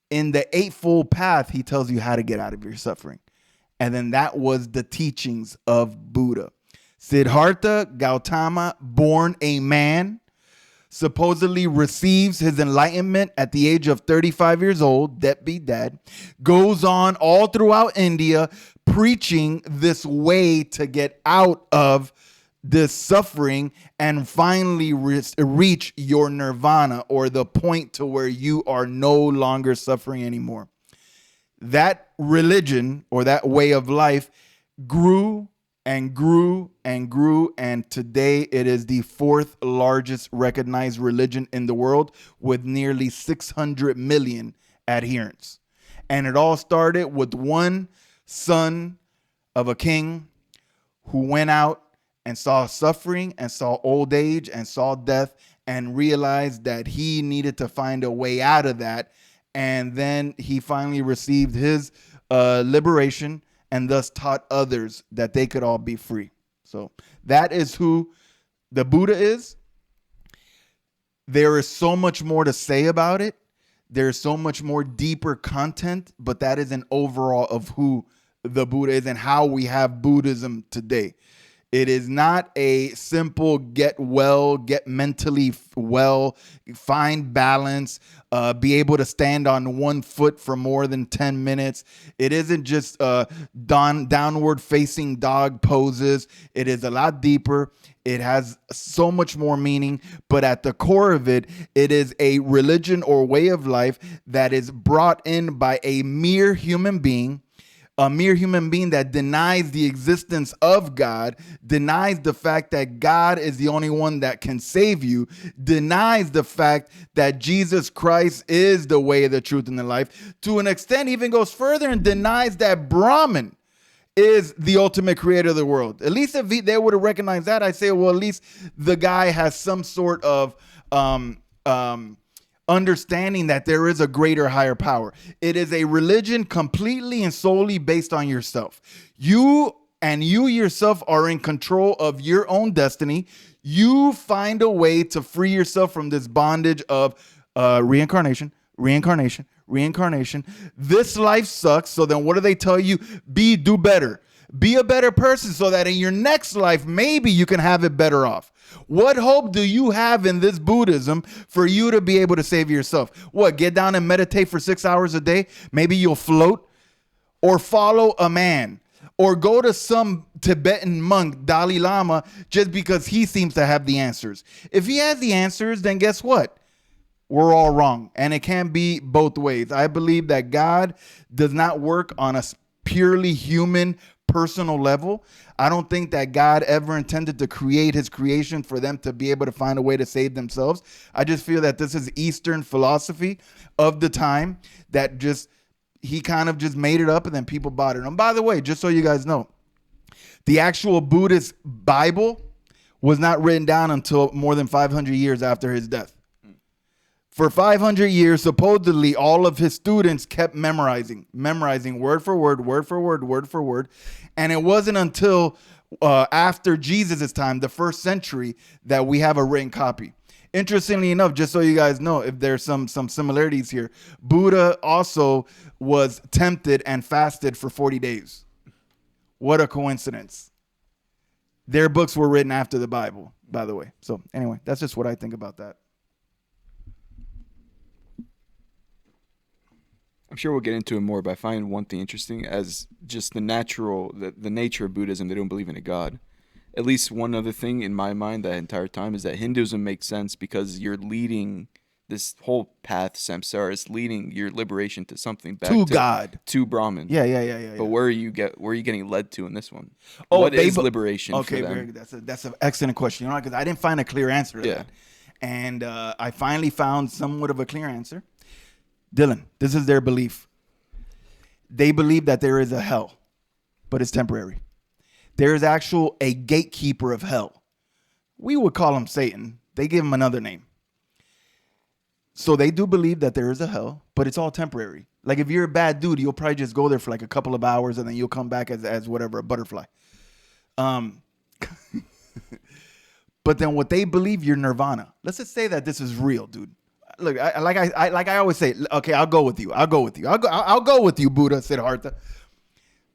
S2: In the 8-fold path, he tells you how to get out of your suffering. And then that was the teachings of Buddha. Siddhartha Gautama, born a man, supposedly receives his enlightenment at the age of 35 years old, deadbeat dad, goes on all throughout India preaching this way to get out of this suffering and finally reach your nirvana, or the point to where you are no longer suffering anymore. That religion or that way of life grew and grew and grew. And today it is the fourth largest recognized religion in the world with nearly 600 million adherents. And it all started with one son of a king who went out and saw suffering and saw old age and saw death and realized that he needed to find a way out of that. And then he finally received his liberation and thus taught others that they could all be free. So that is who the Buddha is. There is so much more to say about it. There's so much more deeper content, but that is an overall of who the Buddha is and how we have Buddhism today. It is not a simple get mentally well, find balance, be able to stand on one foot for more than 10 minutes. It isn't just downward facing dog poses. It is a lot deeper. It has so much more meaning, but at the core of it, it is a religion or way of life that is brought in by a mere human being that denies the existence of God, denies the fact that God is the only one that can save you, denies the fact that Jesus Christ is the way, the truth, and the life, to an extent even goes further and denies that Brahman is the ultimate creator of the world. At least if they would have recognized that, I'd say, well, at least the guy has some sort of understanding that there is a greater, higher power. It is a religion completely and solely based on yourself. You yourself are in control of your own destiny. You find a way to free yourself from this bondage of reincarnation. This life sucks. So then what do they tell you? Do better. Be a better person so that in your next life, maybe you can have it better off. What hope do you have in this Buddhism for you to be able to save yourself? What, get down and meditate for 6 hours a day? Maybe you'll float, or follow a man, or go to some Tibetan monk, Dalai Lama, just because he seems to have the answers. If he has the answers, then guess what? We're all wrong. And it can't be both ways. I believe that God does not work on a purely human personal level. I don't think that God ever intended to create his creation for them to be able to find a way to save themselves. I just feel that this is Eastern philosophy of the time that he kind of just made it up and then people bought it. And by the way, just so you guys know, the actual Buddhist Bible was not written down until more than 500 years after his death. For 500 years, supposedly, all of his students kept memorizing word for word. And it wasn't until after Jesus' time, the first century, that we have a written copy. Interestingly enough, just so you guys know, if there's some similarities here, Buddha also was tempted and fasted for 40 days. What a coincidence. Their books were written after the Bible, by the way. So anyway, that's just what I think about that.
S1: I'm sure we'll get into it more, but I find one thing interesting as just the nature of Buddhism. They don't believe in a God. At least one other thing in my mind that entire time is that Hinduism makes sense because you're leading this whole path, samsara, is leading your liberation to something back
S2: to God,
S1: to Brahman.
S2: Yeah.
S1: But where are you getting led to in this one?
S2: Oh,
S1: what is liberation?
S2: Okay,
S1: for them?
S2: That's an excellent question. Because I didn't find a clear answer to that, and I finally found somewhat of a clear answer. Dylan, this is their belief. They believe that there is a hell, but it's temporary. There is a gatekeeper of hell. We would call him Satan. They give him another name. So they do believe that there is a hell, but it's all temporary. Like if you're a bad dude, you'll probably just go there for like a couple of hours and then you'll come back as whatever, a butterfly. But then what they believe, you're nirvana. Let's just say that this is real, dude. Look, I always say, okay, I'll go with you. I'll go with you, Buddha, Siddhartha.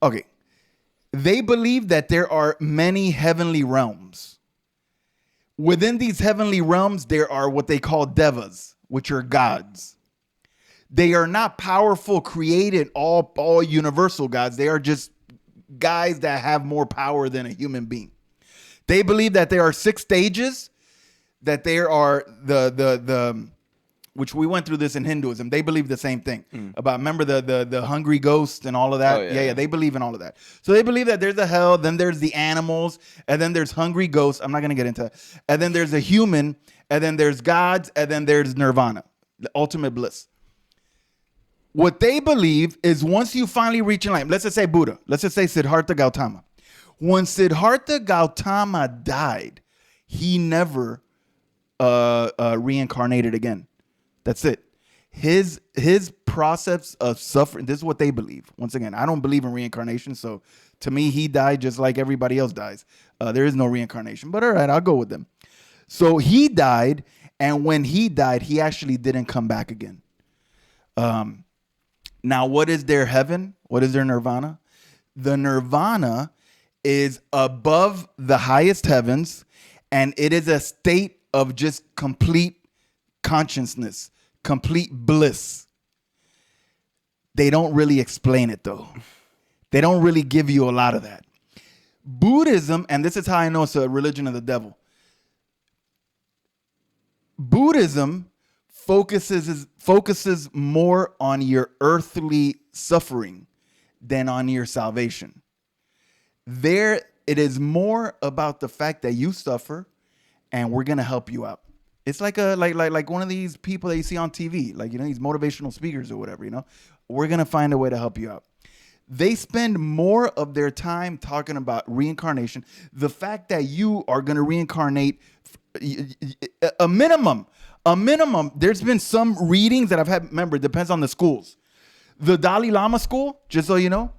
S2: Okay. They believe that there are many heavenly realms. Within these heavenly realms, there are what they call devas, which are gods. They are not powerful, created, all universal gods. They are just guys that have more power than a human being. They believe that there are 6 stages, that there are which we went through this in Hinduism. They believe the same thing about, remember the hungry ghost and all of that?
S1: Oh, yeah.
S2: They believe in all of that. So they believe that there's a hell, then there's the animals, and then there's hungry ghosts. I'm not going to get into that. And then there's a human, and then there's gods, and then there's nirvana, the ultimate bliss. What they believe is once you finally reach enlightenment, let's just say Buddha, let's just say Siddhartha Gautama. When Siddhartha Gautama died, he never reincarnated again. That's it. His process of suffering, this is what they believe. Once again, I don't believe in reincarnation, so to me, he died just like everybody else dies. There is no reincarnation, but all right, I'll go with them. So he died, and when he died, he actually didn't come back again. Now, what is their heaven? What is their nirvana? The nirvana is above the highest heavens, and it is a state of just complete consciousness, complete bliss. They don't really explain it, though. They don't really give you a lot of that. Buddhism, and this is how I know it's a religion of the devil. Buddhism focuses more on your earthly suffering than on your salvation. There, it is more about the fact that you suffer, and we're gonna help you out. It's like like one of these people that you see on TV, like, you know, these motivational speakers or whatever. You know, we're gonna find a way to help you out. They spend more of their time talking about reincarnation. The fact that you are gonna reincarnate a minimum. There's been some readings that I've had. Remember, it depends on the schools. The Dalai Lama school, just so you know,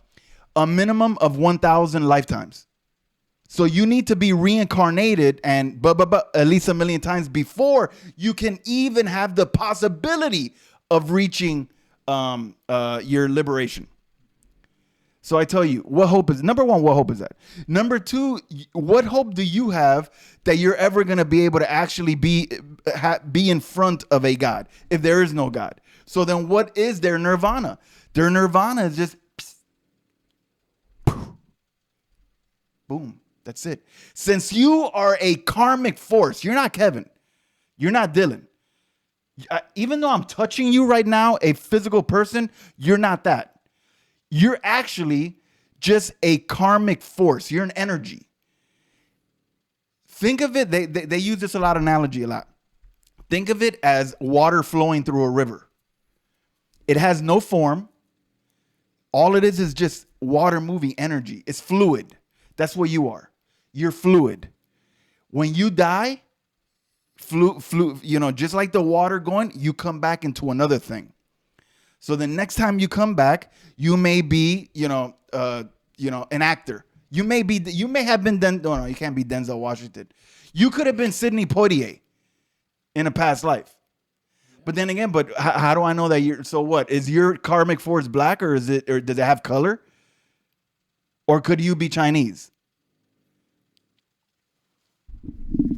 S2: a minimum of 1,000 lifetimes. So you need to be reincarnated and at least 1 million times before you can even have the possibility of reaching your liberation. So I tell you, what hope is, number one, what hope is that? Number two, what hope do you have that you're ever going to be able to actually be in front of a God if there is no God? So then what is their nirvana? Their nirvana is just boom. That's it. Since you are a karmic force, you're not Kevin. You're not Dylan. Even though I'm touching you right now, a physical person, you're not that. You're actually just a karmic force. You're an energy. Think of it, they use this analogy a lot. Think of it as water flowing through a river. It has no form. All it is just water moving energy. It's fluid. That's what you are. You're fluid. When you die, you know, just like the water going, you come back into another thing. So the next time you come back, you may be, an actor. You may have been no, you can't be Denzel Washington. You could have been Sidney Poitier in a past life. But then again, how do I know that you're, so what? Is your karmic force black or does it have color? Or could you be Chinese?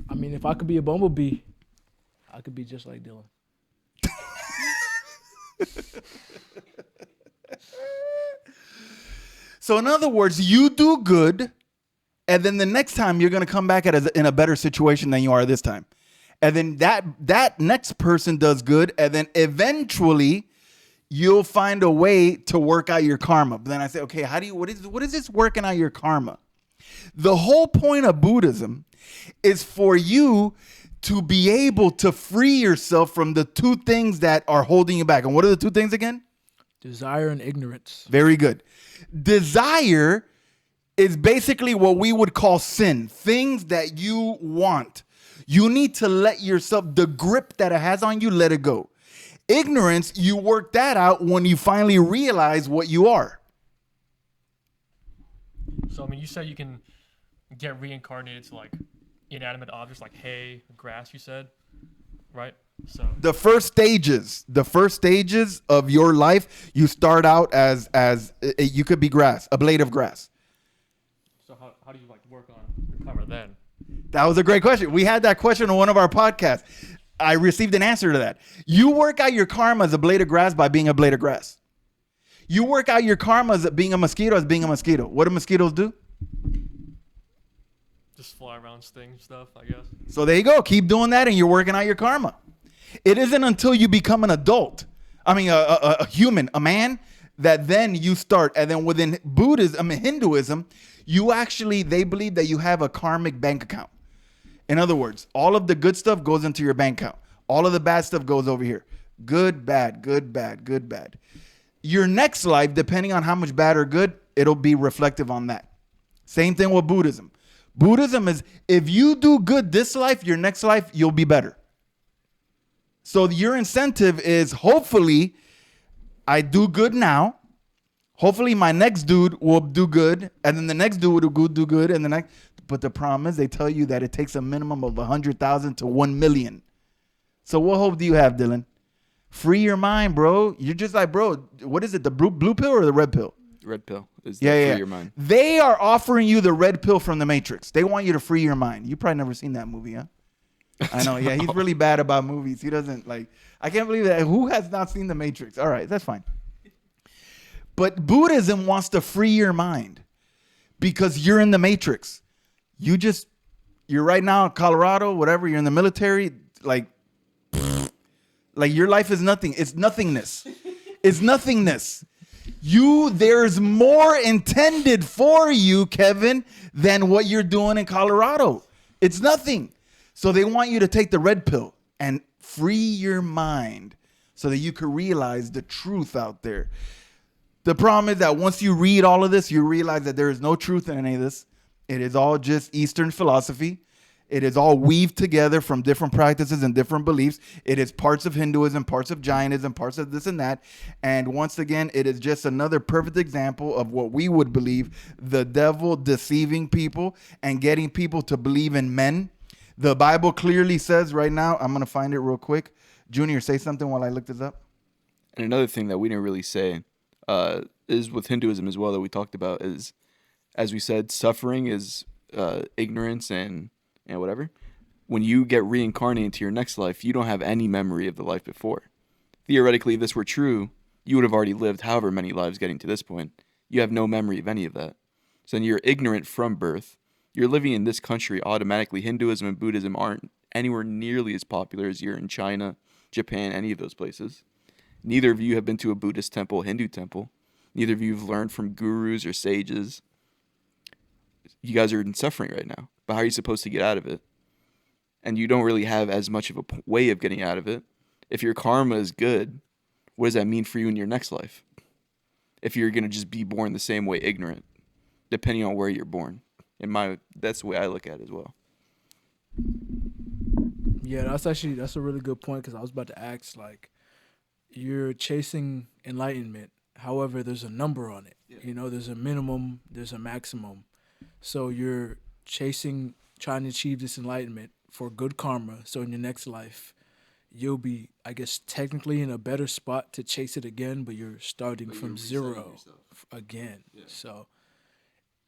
S3: I mean, if I could be a bumblebee, I could be just like Dylan.
S2: So in other words, you do good, and then the next time you're going to come back in a better situation than you are this time. And then that next person does good, and then eventually you'll find a way to work out your karma. But then I say, okay, what is this working out your karma? The whole point of Buddhism is for you to be able to free yourself from the two things that are holding you back. And what are the two things again?
S3: Desire and ignorance.
S2: Very good. Desire is basically what we would call sin, things that you want. You need to let yourself, the grip that it has on you, let it go. Ignorance, you work that out when you finally realize what you are.
S4: So, I mean, you said you can get reincarnated to like inanimate objects like hay, grass, you said, right? So
S2: the first stages of your life, you start out as you could be grass, a blade of grass.
S4: So how do you like work on your karma then?
S2: That was a great question. We had that question on one of our podcasts. I received an answer to that. You work out your karma as a blade of grass by being a blade of grass. You work out your karma as being a mosquito as being a mosquito. What do mosquitoes do?
S4: Just fly around, sting stuff, I guess.
S2: So there you go. Keep doing that and you're working out your karma. It isn't until you become an adult, a human, a man, that then you start. And then within Buddhism, Hinduism, they believe that you have a karmic bank account. In other words, all of the good stuff goes into your bank account. All of the bad stuff goes over here. Good, bad, good, bad, good, bad. Your next life, depending on how much bad or good, it'll be reflective on that. Same thing with Buddhism. Buddhism is, if you do good this life, your next life, you'll be better. So your incentive is, hopefully, I do good now. Hopefully my next dude will do good. And then the next dude will do good. And the next. But the problem is, they tell you that it takes a minimum of 100,000 to 1 million. So what hope do you have, Dylan? Free your mind, bro. You're just like, bro, what is it? The blue pill or the red pill?
S1: Red pill is free your mind.
S2: They are offering you the red pill from the Matrix. They want you to free your mind. You probably never seen that movie, huh? I know. Yeah, he's really bad about movies. He doesn't like. I can't believe that. Who has not seen the Matrix? All right, that's fine. But Buddhism wants to free your mind because you're in the Matrix. You're right now in Colorado, whatever. You're in the military, like your life is nothing. It's nothingness. It's nothingness. There's more intended for you, Kevin, than what you're doing in Colorado. It's nothing. So they want you to take the red pill and free your mind so that you can realize the truth out there. The problem is that once you read all of this, you realize that there is no truth in any of this. It is all just Eastern philosophy. It is all weaved together from different practices and different beliefs. It is parts of Hinduism, parts of Jainism, parts of this and that. And once again, it is just another perfect example of what we would believe, the devil deceiving people and getting people to believe in men. The Bible clearly says right now, I'm going to find it real quick. Junior, say something while I look this up.
S1: And another thing that we didn't really say is with Hinduism as well that we talked about is, as we said, suffering is ignorance and whatever. When you get reincarnated into your next life, you don't have any memory of the life before. Theoretically, if this were true, you would have already lived however many lives getting to this point. You have no memory of any of that. So then you're ignorant from birth. You're living in this country automatically. Hinduism and Buddhism aren't anywhere nearly as popular as you're in China, Japan, any of those places. Neither of you have been to a Buddhist temple, Hindu temple. Neither of you have learned from gurus or sages. You guys are in suffering right now. But how are you supposed to get out of it? And you don't really have as much of a way of getting out of it. If your karma is good, what does that mean for you in your next life? If you're going to just be born the same way, ignorant, depending on where you're born. That's the way I look at it as well.
S3: Yeah, that's a really good point, because I was about to ask, like, you're chasing enlightenment. However, there's a number on it. Yeah. There's a minimum, there's a maximum. So you're trying to achieve this enlightenment for good karma. So in your next life, you'll be, I guess, technically in a better spot to chase it again, but you're starting from zero again. Yeah. So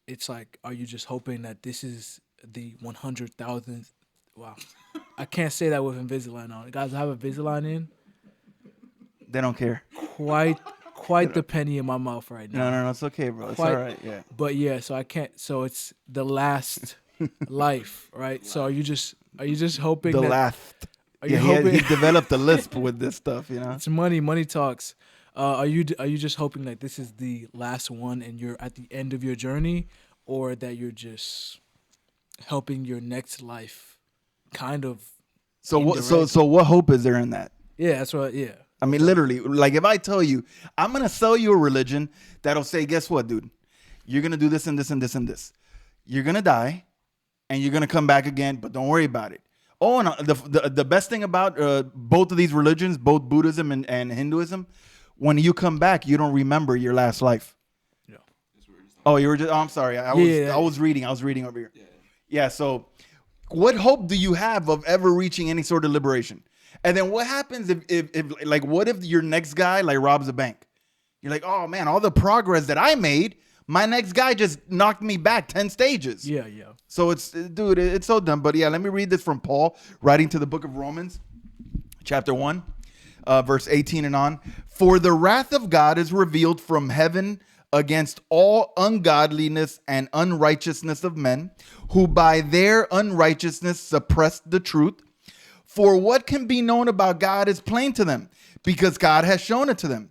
S3: it's like, are you just hoping that this is the 100,000th? Wow. I can't say that with Invisalign on. Guys, I have Invisalign in.
S2: They don't care.
S3: Quite the penny in my mouth right now.
S2: No, it's okay, bro. It's all right, yeah.
S3: But yeah, so I can't. So it's the last life, right? So are you just hoping
S2: the
S3: that,
S2: last?
S3: Are you hoping
S2: he developed a lisp with this stuff,
S3: It's money talks. Are you just hoping that this is the last one and you're at the end of your journey, or that you're just helping your next life, kind of?
S2: So what hope is there in that?
S3: Yeah, that's what. Yeah.
S2: I mean, literally, like if I tell you, I'm going to sell you a religion that'll say, guess what, dude? You're going to do this and this and this and this. You're going to die and you're going to come back again, but don't worry about it. Oh, and the best thing about both of these religions, both Buddhism and Hinduism, when you come back, you don't remember your last life.
S3: Yeah.
S2: Oh, you were just, I'm sorry. I was reading over here. Yeah. So what hope do you have of ever reaching any sort of liberation? And then what happens if like, what if your next guy like robs a bank? You're like, oh man, all the progress that I made, my next guy just knocked me back 10 stages.
S3: Yeah.
S2: So it's so dumb. But yeah, let me read this from Paul writing to the book of Romans, chapter 1, verse 18 and on. For the wrath of God is revealed from heaven against all ungodliness and unrighteousness of men, who by their unrighteousness suppress the truth. For what can be known about God is plain to them, because God has shown it to them.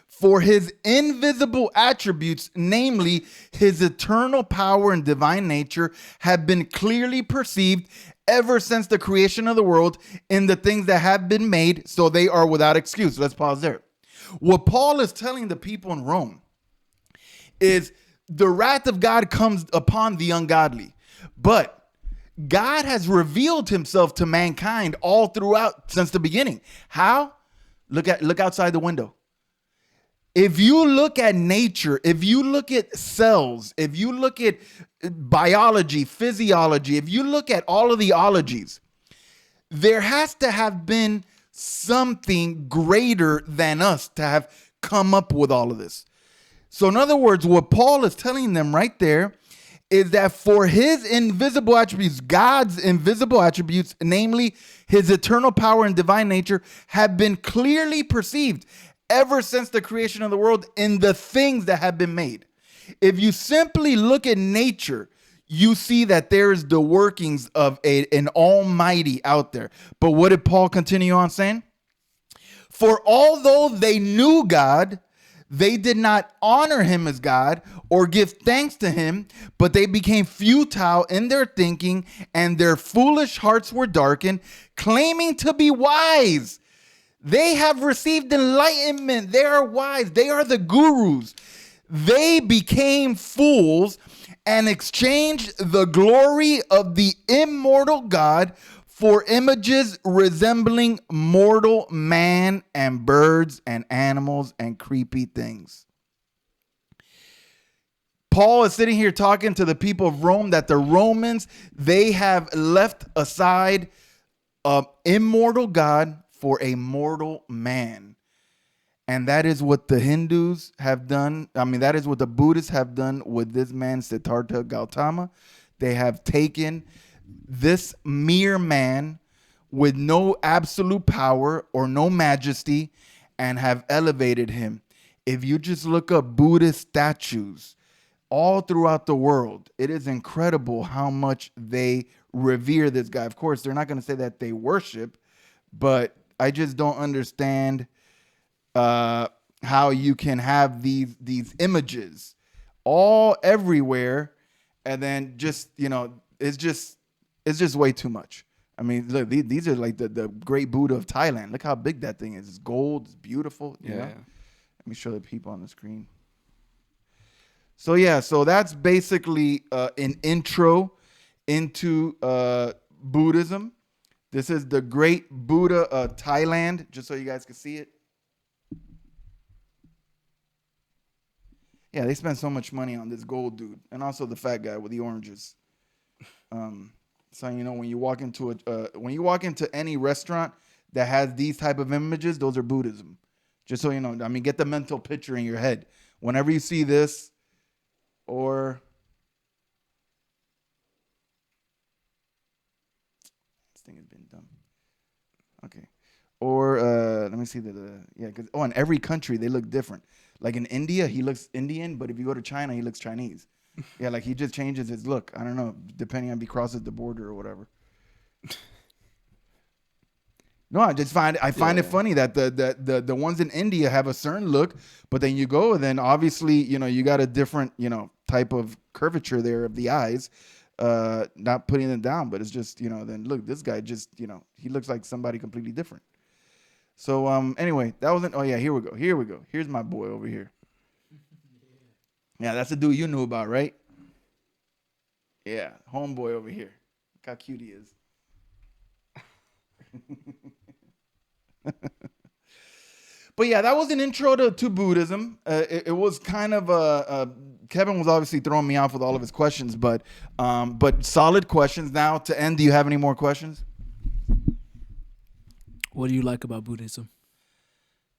S2: For his invisible attributes, namely his eternal power and divine nature, have been clearly perceived ever since the creation of the world in the things that have been made, so they are without excuse. Let's pause there. What Paul is telling the people in Rome is the wrath of God comes upon the ungodly, but God has revealed himself to mankind all throughout since the beginning. How? Look outside the window. If you look at nature, if you look at cells, if you look at biology, physiology, if you look at all of the ologies, there has to have been something greater than us to have come up with all of this. So in other words, what Paul is telling them right there is that for his invisible attributes, God's invisible attributes, namely his eternal power and divine nature, have been clearly perceived ever since the creation of the world in the things that have been made. If you simply look at nature, you see that there is the workings of an almighty out there. But what did Paul continue on saying? For although they knew God, they did not honor him as God or give thanks to him, but they became futile in their thinking, and their foolish hearts were darkened, claiming to be wise. They have received enlightenment. They are wise. They are the gurus. They became fools and exchanged the glory of the immortal God for images resembling mortal man and birds and animals and creepy things. Paul is sitting here talking to the people of Rome that the Romans, they have left aside an immortal God for a mortal man. And that is what the Hindus have done. I mean, that is what the Buddhists have done with this man, Siddhartha Gautama. They have taken this mere man with no absolute power or no majesty and have elevated him. If you just look up Buddhist statues all throughout the world, it is incredible how much they revere this guy. Of course, they're not going to say that they worship, but I just don't understand how you can have these images all everywhere, and then just, you know, it's just way too much. I mean, look, these are like the great Buddha of Thailand. Look how big that thing is. It's gold. It's beautiful. You know? Let me show the people on the screen. So yeah, so that's basically an intro into Buddhism. This is the great Buddha of Thailand, just so you guys can see it. Yeah, they spend so much money on this gold dude, and also the fat guy with the oranges. So you know, when you walk into any restaurant that has these type of images, those are Buddhism. Just so you know, I mean, get the mental picture in your head. Whenever you see this, or this thing has been done. Okay. Or let me see because in every country they look different. Like in India, he looks Indian, but if you go to China, he looks Chinese. Yeah, like he just changes his look. I don't know, depending on if he crosses the border or whatever. No, I find it funny that the ones in India have a certain look, but then you go, and then obviously, you know, you got a different, you know, type of curvature there of the eyes. Not putting them down, but it's just, you know, then look, this guy just, you know, he looks like somebody completely different. So anyway, that wasn't. Oh yeah, here we go. Here's my boy over here. Yeah, that's the dude you knew about, right? Yeah, homeboy over here. Look how cute he is. But yeah, that was an intro to Buddhism. It was kind of Kevin was obviously throwing me off with all of his questions, but solid questions. Now to end, do you have any more questions?
S3: What do you like about Buddhism?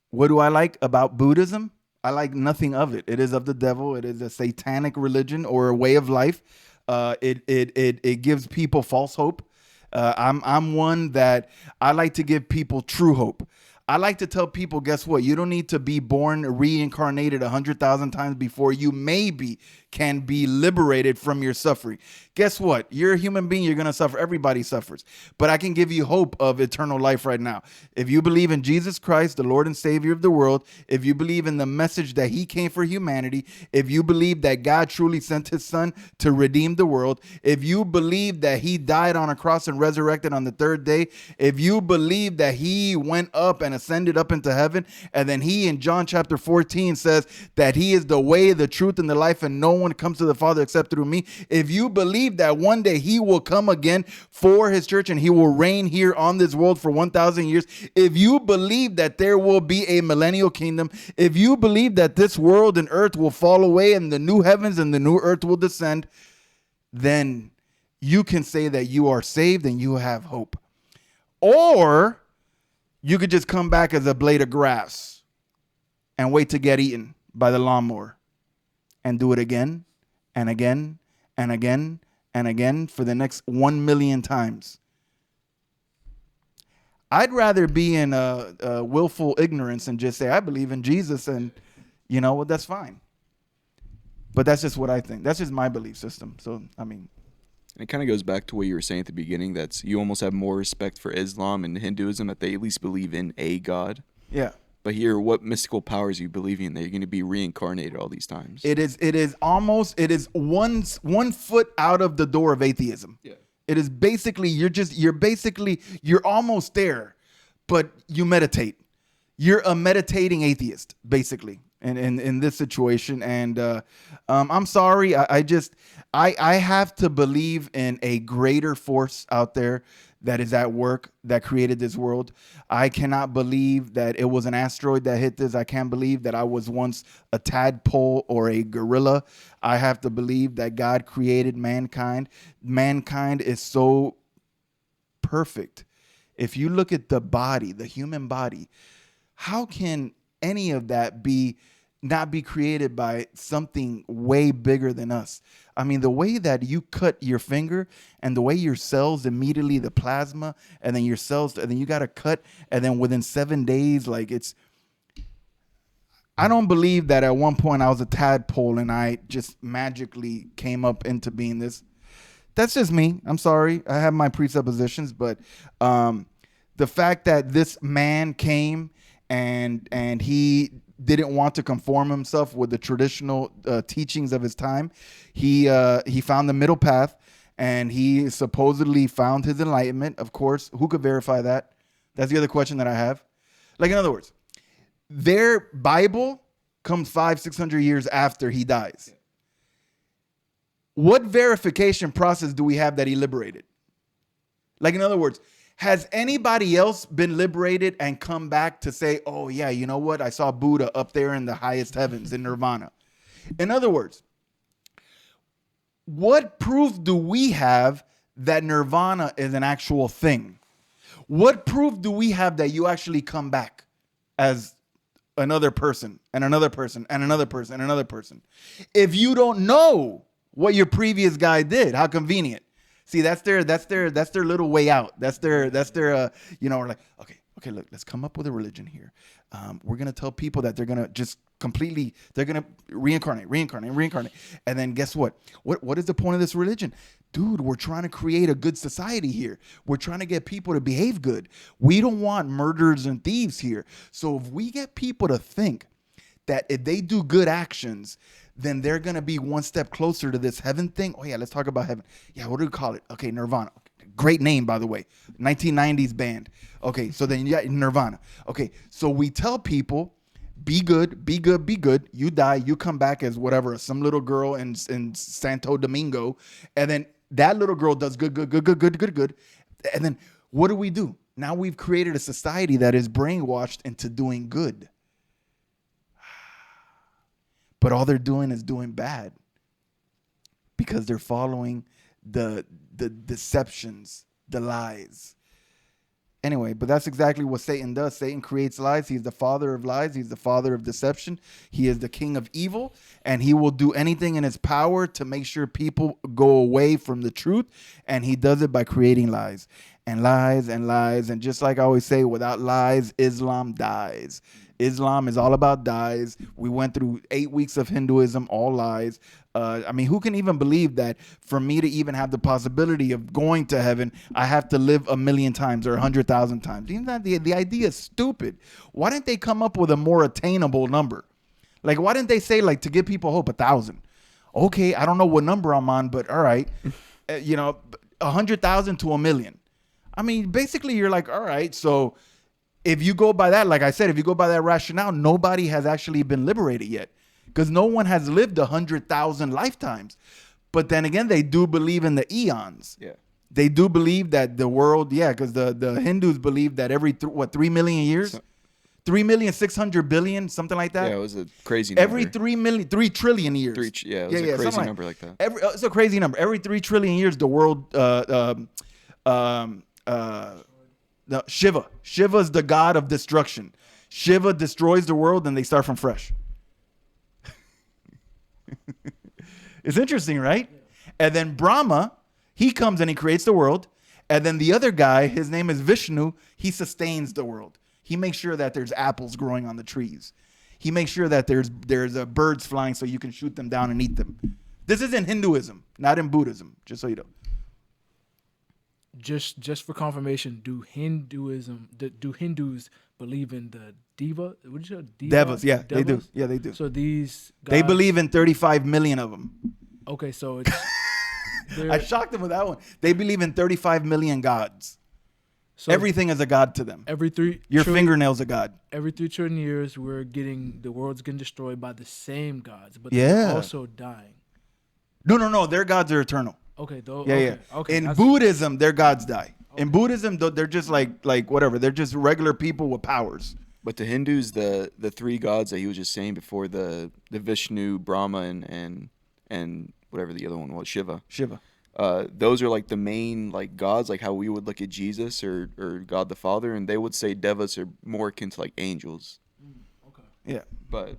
S2: What do I like about Buddhism? I like nothing of it. It is of the devil. It is a satanic religion or a way of life. It gives people false hope. I'm one that I like to give people true hope. I like to tell people, guess what? You don't need to be born reincarnated 100,000 times before you maybe can be liberated from your suffering. Guess what? You're a human being. You're going to suffer. Everybody suffers. But I can give you hope of eternal life right now. If you believe in Jesus Christ, the Lord and Savior of the world, if you believe in the message that he came for humanity, if you believe that God truly sent his son to redeem the world, if you believe that he died on a cross and resurrected on the third day, if you believe that he went up and ascended up into heaven, and then he in John chapter 14 says that he is the way, the truth, and the life, and no one comes to the Father except through me. If you believe that one day he will come again for his church and he will reign here on this world for 1,000 years, if you believe that there will be a millennial kingdom, if you believe that this world and earth will fall away and the new heavens and the new earth will descend, then you can say that you are saved and you have hope. Or you could just come back as a blade of grass and wait to get eaten by the lawnmower and do it again and again and again and again for the next 1 million times. I'd rather be in a willful ignorance and just say, I believe in Jesus, and you know what, that's fine. But that's just what I think. That's just my belief system. So, I mean.
S1: And it kind of goes back to what you were saying at the beginning, that you almost have more respect for Islam and Hinduism, that they at least believe in a God.
S2: Yeah.
S1: But here, what mystical powers are you believing in that you're going to be reincarnated all these times?
S2: It is one foot out of the door of atheism.
S1: Yeah.
S2: It is basically, you're almost there, but you meditate. You're a meditating atheist, basically, in this situation. And I'm sorry, I have to believe in a greater force out there that is at work, that created this world. I cannot believe that it was an asteroid that hit this. I can't believe that I was once a tadpole or a gorilla. I have to believe that God created mankind. Mankind is so perfect. If you look at the body, the human body, how can any of that not be created by something way bigger than us? I mean, the way that you cut your finger and the way your cells immediately, the plasma, and then your cells, and then you got to cut, and then within 7 days, I don't believe that at one point I was a tadpole and I just magically came up into being this. That's just me. I'm sorry. I have my presuppositions, but the fact that this man came and he didn't want to conform himself with the traditional teachings of his time. He found the middle path, and he supposedly found his enlightenment. Of course, who could verify that? That's the other question that I have. Like, in other words, their Bible comes 500-600 years after he dies. What verification process do we have that he liberated? Like, in other words, has anybody else been liberated and come back to say, oh, yeah, you know what? I saw Buddha up there in the highest heavens in nirvana. In other words, what proof do we have that nirvana is an actual thing? What proof do we have that you actually come back as another person and another person and another person and another person? If you don't know what your previous guy did, how convenient. See, that's their little way out. That's their we're like, okay, look, let's come up with a religion here. We're going to tell people that they're going to just completely, they're going to reincarnate. And then guess what? What is the point of this religion? Dude, we're trying to create a good society here. We're trying to get people to behave good. We don't want murderers and thieves here. So if we get people to think that if they do good actions, then they're going to be one step closer to this heaven thing. Oh, yeah, let's talk about heaven. Yeah, what do we call it? Okay, Nirvana. Great name, by the way. 1990s band. Okay, so then you got Nirvana. Okay, so we tell people, be good, be good, be good. You die, you come back as whatever, some little girl in Santo Domingo. And then that little girl does good. And then what do? Now we've created a society that is brainwashed into doing good. But all they're doing is doing bad because they're following the deceptions, the lies. Anyway, but that's exactly what Satan does. Satan creates lies. He's the father of lies. He's the father of deception. He is the king of evil, and he will do anything in his power to make sure people go away from the truth, and he does it by creating lies and lies and lies. And just like I always say, without lies, Islam dies. Islam is all about dies. We went through 8 weeks of Hinduism, all lies. I mean, who can even believe that for me to even have the possibility of going to heaven, I have to live 1,000,000 times or 100,000 times? Even that the idea is stupid. Why didn't they come up with a more attainable number? Like, why didn't they say, like, to give people hope, 1,000? Okay, I don't know what number I'm on, but all right. 100,000 to 1,000,000. I mean, basically, you're like, all right, so if you go by that, like I said, if you go by that rationale, nobody has actually been liberated yet because no one has lived 100,000 lifetimes. But then again, they do believe in the eons.
S1: Yeah.
S2: They do believe that the world, because the Hindus believe that every 3 million years,
S1: So-
S2: 3,600,000,000,000, something like that.
S1: Yeah, it was a crazy number.
S2: Every 3 trillion years.
S1: Yeah, it was a crazy number like that.
S2: It's a crazy number. Every 3 trillion years, the world, no, Shiva. Shiva's the god of destruction. Shiva destroys the world and they start from fresh. It's interesting, right? And then Brahma, he comes and he creates the world. And then the other guy, his name is Vishnu, he sustains the world. He makes sure that there's apples growing on the trees. He makes sure that there's birds flying so you can shoot them down and eat them. This is in Hinduism, not in Buddhism, just so you know.
S3: Just for confirmation, do Hindus believe in the diva? What did you say?
S2: Devas, yeah, they do.
S3: Devas?
S2: Yeah, they do.
S3: So these
S2: They
S3: gods-
S2: believe in 35 million of them.
S3: Okay, so it's
S2: I shocked them with that one. They believe in 35 million gods.
S3: so
S2: Everything is a god to them.
S3: every three
S2: Your
S3: trillion-
S2: fingernail's a god.
S3: every 3 trillion years the world's getting destroyed by the same gods, but
S2: Yeah.
S3: they're also dying.
S2: No. Their gods are eternal.
S3: Okay, though.
S2: Yeah.
S3: Okay.
S2: In
S3: that's-
S2: Buddhism, their gods die. In Buddhism, they're just like whatever. They're just regular people with powers.
S1: But to Hindus, the 3 gods that he was just saying before, the Vishnu, Brahma, and whatever the other one was, Shiva.
S2: Shiva.
S1: Those are like the main like gods, like how we would look at Jesus or God the Father, and they would say devas are more akin to like angels,
S2: Yeah.
S1: but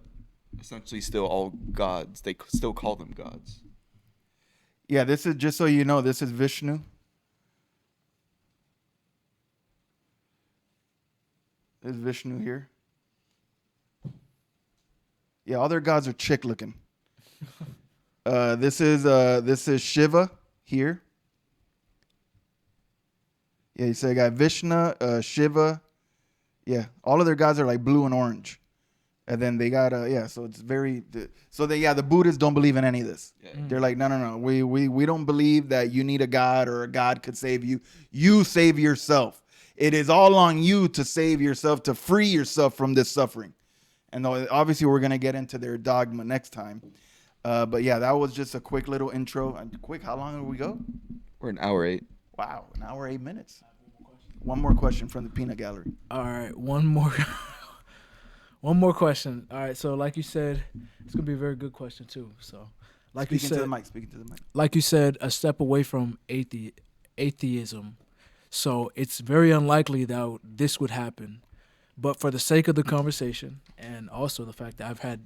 S1: essentially still all gods. They still call them gods.
S2: Yeah, this is, just so you know, this is Vishnu. There's Vishnu here. Yeah, all their gods are chick looking. This is Shiva here. Yeah, you say I got Vishnu, Shiva. Yeah, all of their gods are like blue and orange. And then they got so it's very the Buddhists don't believe in any of this.
S1: Yeah.
S2: They're like, no. We don't believe that you need a god or a god could save you. You save yourself. It is all on you to save yourself, to free yourself from this suffering. And obviously we're gonna get into their dogma next time. But yeah, that was just a quick little intro. How long did we go?
S1: We're an hour 8.
S2: Wow, an hour 8 minutes. One more question from the peanut gallery.
S3: All right, one more question. All right, so like you said, it's gonna be a very good question too. So, like
S2: Speaking
S3: you said,
S2: to the mic.
S3: like you said, a step away from atheism. So it's very unlikely that this would happen. But for the sake of the conversation, and also the fact that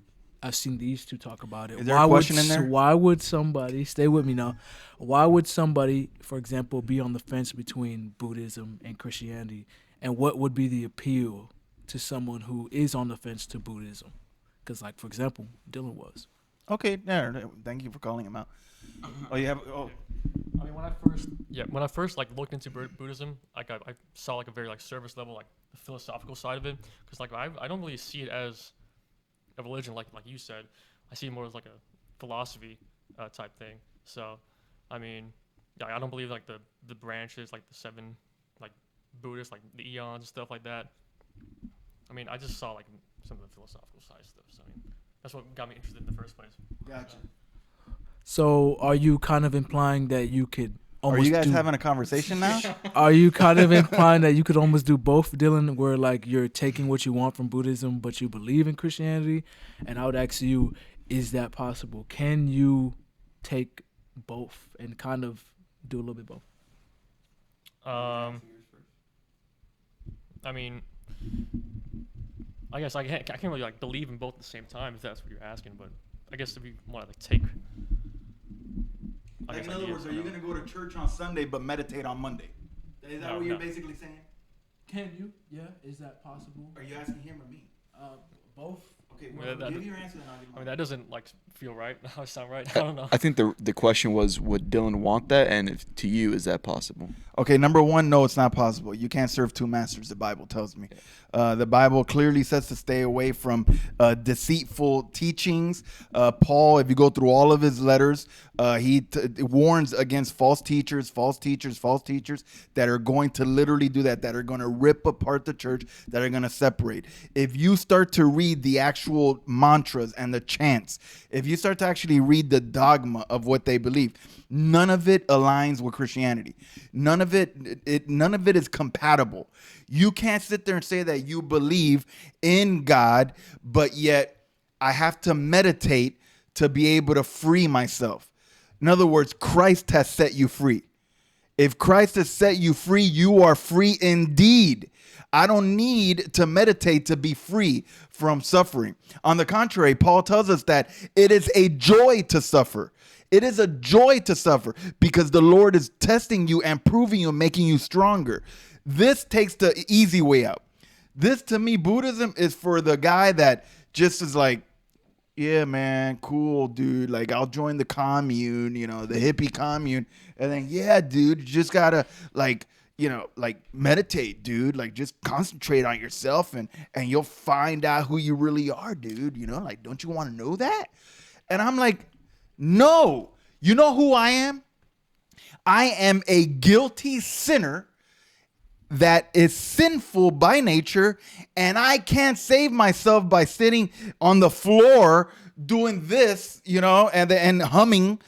S3: I've seen these two talk about it.
S2: Is there a question in there?
S3: Why would somebody, stay with me now, why would somebody, for example, be on the fence between Buddhism and Christianity? And what would be the appeal to someone who is on the fence to Buddhism? Because, like, for example, Dylan was.
S2: Okay, thank you for calling him out. Oh, you have. Oh,
S4: I mean, when I first like looked into Buddhism, like I saw like a very like surface level like the philosophical side of it, because like I don't really see it as a religion like you said. I see it more as like a philosophy type thing. So, I mean, yeah, I don't believe like the branches, like the 7 like Buddhists, like the eons and stuff like that. I mean, I just saw like some of the philosophical side stuff. So I mean, that's what got me interested in the first place.
S2: gotcha.
S3: So are you kind of implying that you could
S2: Are
S3: almost
S2: you guys
S3: do,
S2: having a conversation now?
S3: Are you kind of implying that you could almost do both, Dylan, where like you're taking what you want from Buddhism, but you believe in Christianity? And I would ask you, is that possible? Can you take both and kind of do a little bit both?
S4: I mean, I guess I can't really like believe in both at the same time if that's what you're asking. But I guess if you want to like take, I
S2: Like,
S4: guess
S2: in other
S4: ideas,
S2: words, are
S4: you
S2: you
S4: know.
S2: going to go to church on Sunday but meditate on Monday? Is that
S4: No,
S2: what you're
S4: no.
S2: basically saying?
S3: Can you? Yeah. Is that possible?
S2: Are you asking him or me?
S3: Both.
S2: Okay,
S4: well, that-
S2: give your answer. Then I'll give
S4: I mean, that doesn't like feel right. How sound right? I don't know.
S1: I think the question was, would Dylan want that, and if to you is that possible?
S2: Okay, number one, no, it's not possible. You can't serve two masters, the Bible tells me. The Bible clearly says to stay away from deceitful teachings. Paul, if you go through all of his letters, he warns against false teachers that are going to literally do that are going to rip apart the church, that are going to separate. If you start to read the actual mantras and the chants, if you start to actually read the dogma of what they believe, none of it aligns with Christianity. None of it is compatible. You can't sit there and say that you believe in God, but yet I have to meditate to be able to free myself. In other words, Christ has set you free. If Christ has set you free, you are free indeed. I don't need to meditate to be free from suffering. On the contrary, Paul tells us that it is a joy to suffer. It is a joy to suffer because the Lord is testing you and proving you and making you stronger. This takes the easy way out. This, to me, Buddhism is for the guy that just is like, yeah, man, cool, dude. Like, I'll join the commune, the hippie commune. And then, yeah, dude, you just gotta, like meditate, dude. Like, just concentrate on yourself and you'll find out who you really are, dude. Like, don't you want to know that? And I'm like, no. You know who I am? I am a guilty sinner that is sinful by nature, and I can't save myself by sitting on the floor doing this, and humming.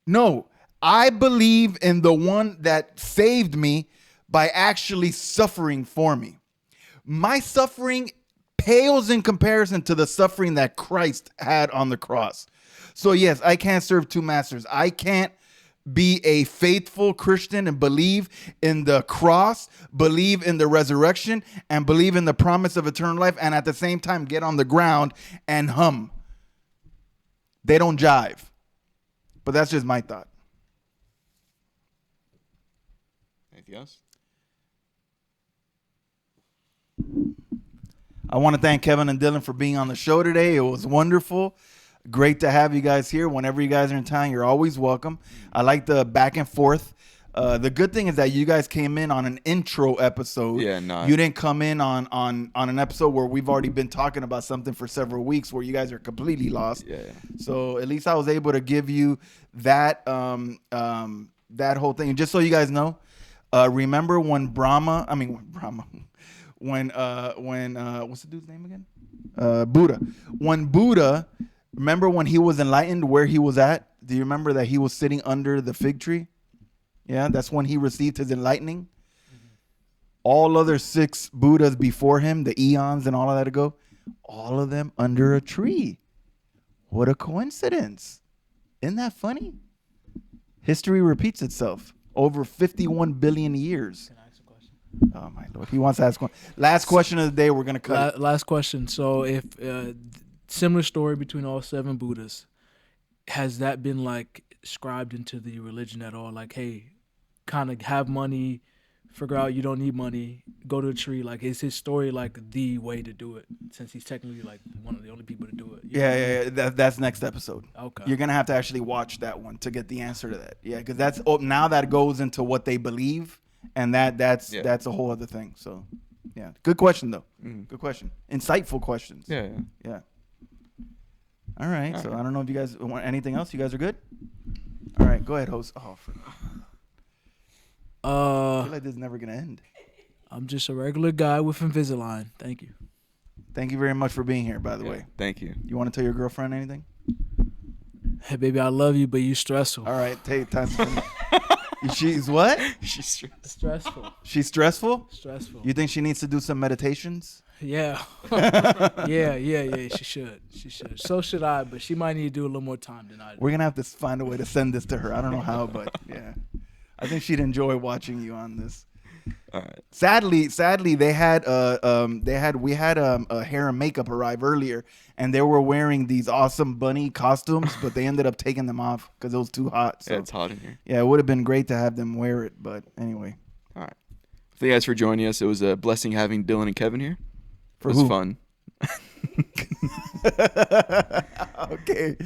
S2: No, I believe in the one that saved me by actually suffering for me. My suffering pales in comparison to the suffering that Christ had on the cross. So yes, I can't serve two masters. I can't be a faithful Christian and believe in the cross, believe in the resurrection, and believe in the promise of eternal life, and at the same time get on the ground and hum. They don't jive. But that's just my thought.
S1: Anything else?
S2: I want to thank Kevin and Dylan for being on the show today. It was wonderful. Great to have you guys here. Whenever you guys are in town, you're always welcome. I like the back and forth. The good thing is that you guys came in on an intro episode.
S1: Yeah, no.
S2: You didn't come in on an episode where we've already been talking about something for several weeks where you guys are completely lost.
S1: Yeah.
S2: So at least I was able to give you that that whole thing. And just so you guys know, remember when when what's the dude's name again? Buddha. When Buddha, remember when he was enlightened, where he was at? Do you remember that he was sitting under the fig tree? Yeah, that's when he received his enlightening. All other 6 Buddhas before him, the eons and all of that ago, all of them under a tree. What a coincidence. Isn't that funny? History repeats itself over 51 billion years.
S3: Can I ask a question?
S2: Oh, my Lord. He wants to ask one. Last question of the day. We're going to cut it.
S3: Last question. So if similar story between all 7 Buddhas, has that been like scribed into the religion at all? Like, hey, kind of have money, figure out you don't need money, go to a tree. Like, is his story like the way to do it, since he's technically like one of the only people to do it? You know what I mean?
S2: Yeah. That's next episode.
S3: Okay.
S2: You're going to have to actually watch that one to get the answer to that. Yeah, because that's now that goes into what they believe, and that's a whole other thing. So, yeah. Good question, though.
S1: Mm-hmm.
S2: Good question. Insightful questions.
S1: Yeah.
S2: Yeah. All right.
S1: All
S2: So
S1: right.
S2: I don't know if you guys want anything else. You guys are good? All right. Go ahead, host. Oh, I feel like this is never going to end.
S3: I'm just a regular guy with Invisalign. Thank you.
S2: Thank you very much for being here, by the
S1: Yeah,
S2: way.
S1: thank you.
S2: You want to tell your girlfriend anything?
S3: Hey, baby, I love you, but you stressful.
S2: All right. Take time to finish. She's what?
S1: She's stressed.
S3: Stressful.
S2: She's stressful?
S3: Stressful.
S2: You think she needs to do some meditations?
S3: Yeah. yeah. She should. So should I, but she might need to do a little more time than I do.
S2: We're going to have to find a way to send this to her. I don't know how, but yeah. I think she'd enjoy watching you on this.
S1: All right.
S2: Sadly, we had a hair and makeup arrive earlier, and they were wearing these awesome bunny costumes, but they ended up taking them off because it was too hot. So
S1: Yeah, it's hot in here.
S2: yeah, it would have been great to have them wear it, but anyway.
S1: All right. Thank you guys for joining us. It was a blessing having Dylan and Kevin here.
S2: For
S1: It was
S2: who?
S1: fun.
S2: Okay.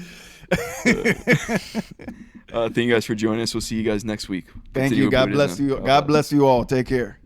S1: Thank you guys for joining us. We'll see you guys next week.
S2: Thank you.
S1: Continue
S2: God bless
S1: Buddhism.
S2: you.
S1: Bye-bye.
S2: God bless you all. Take care.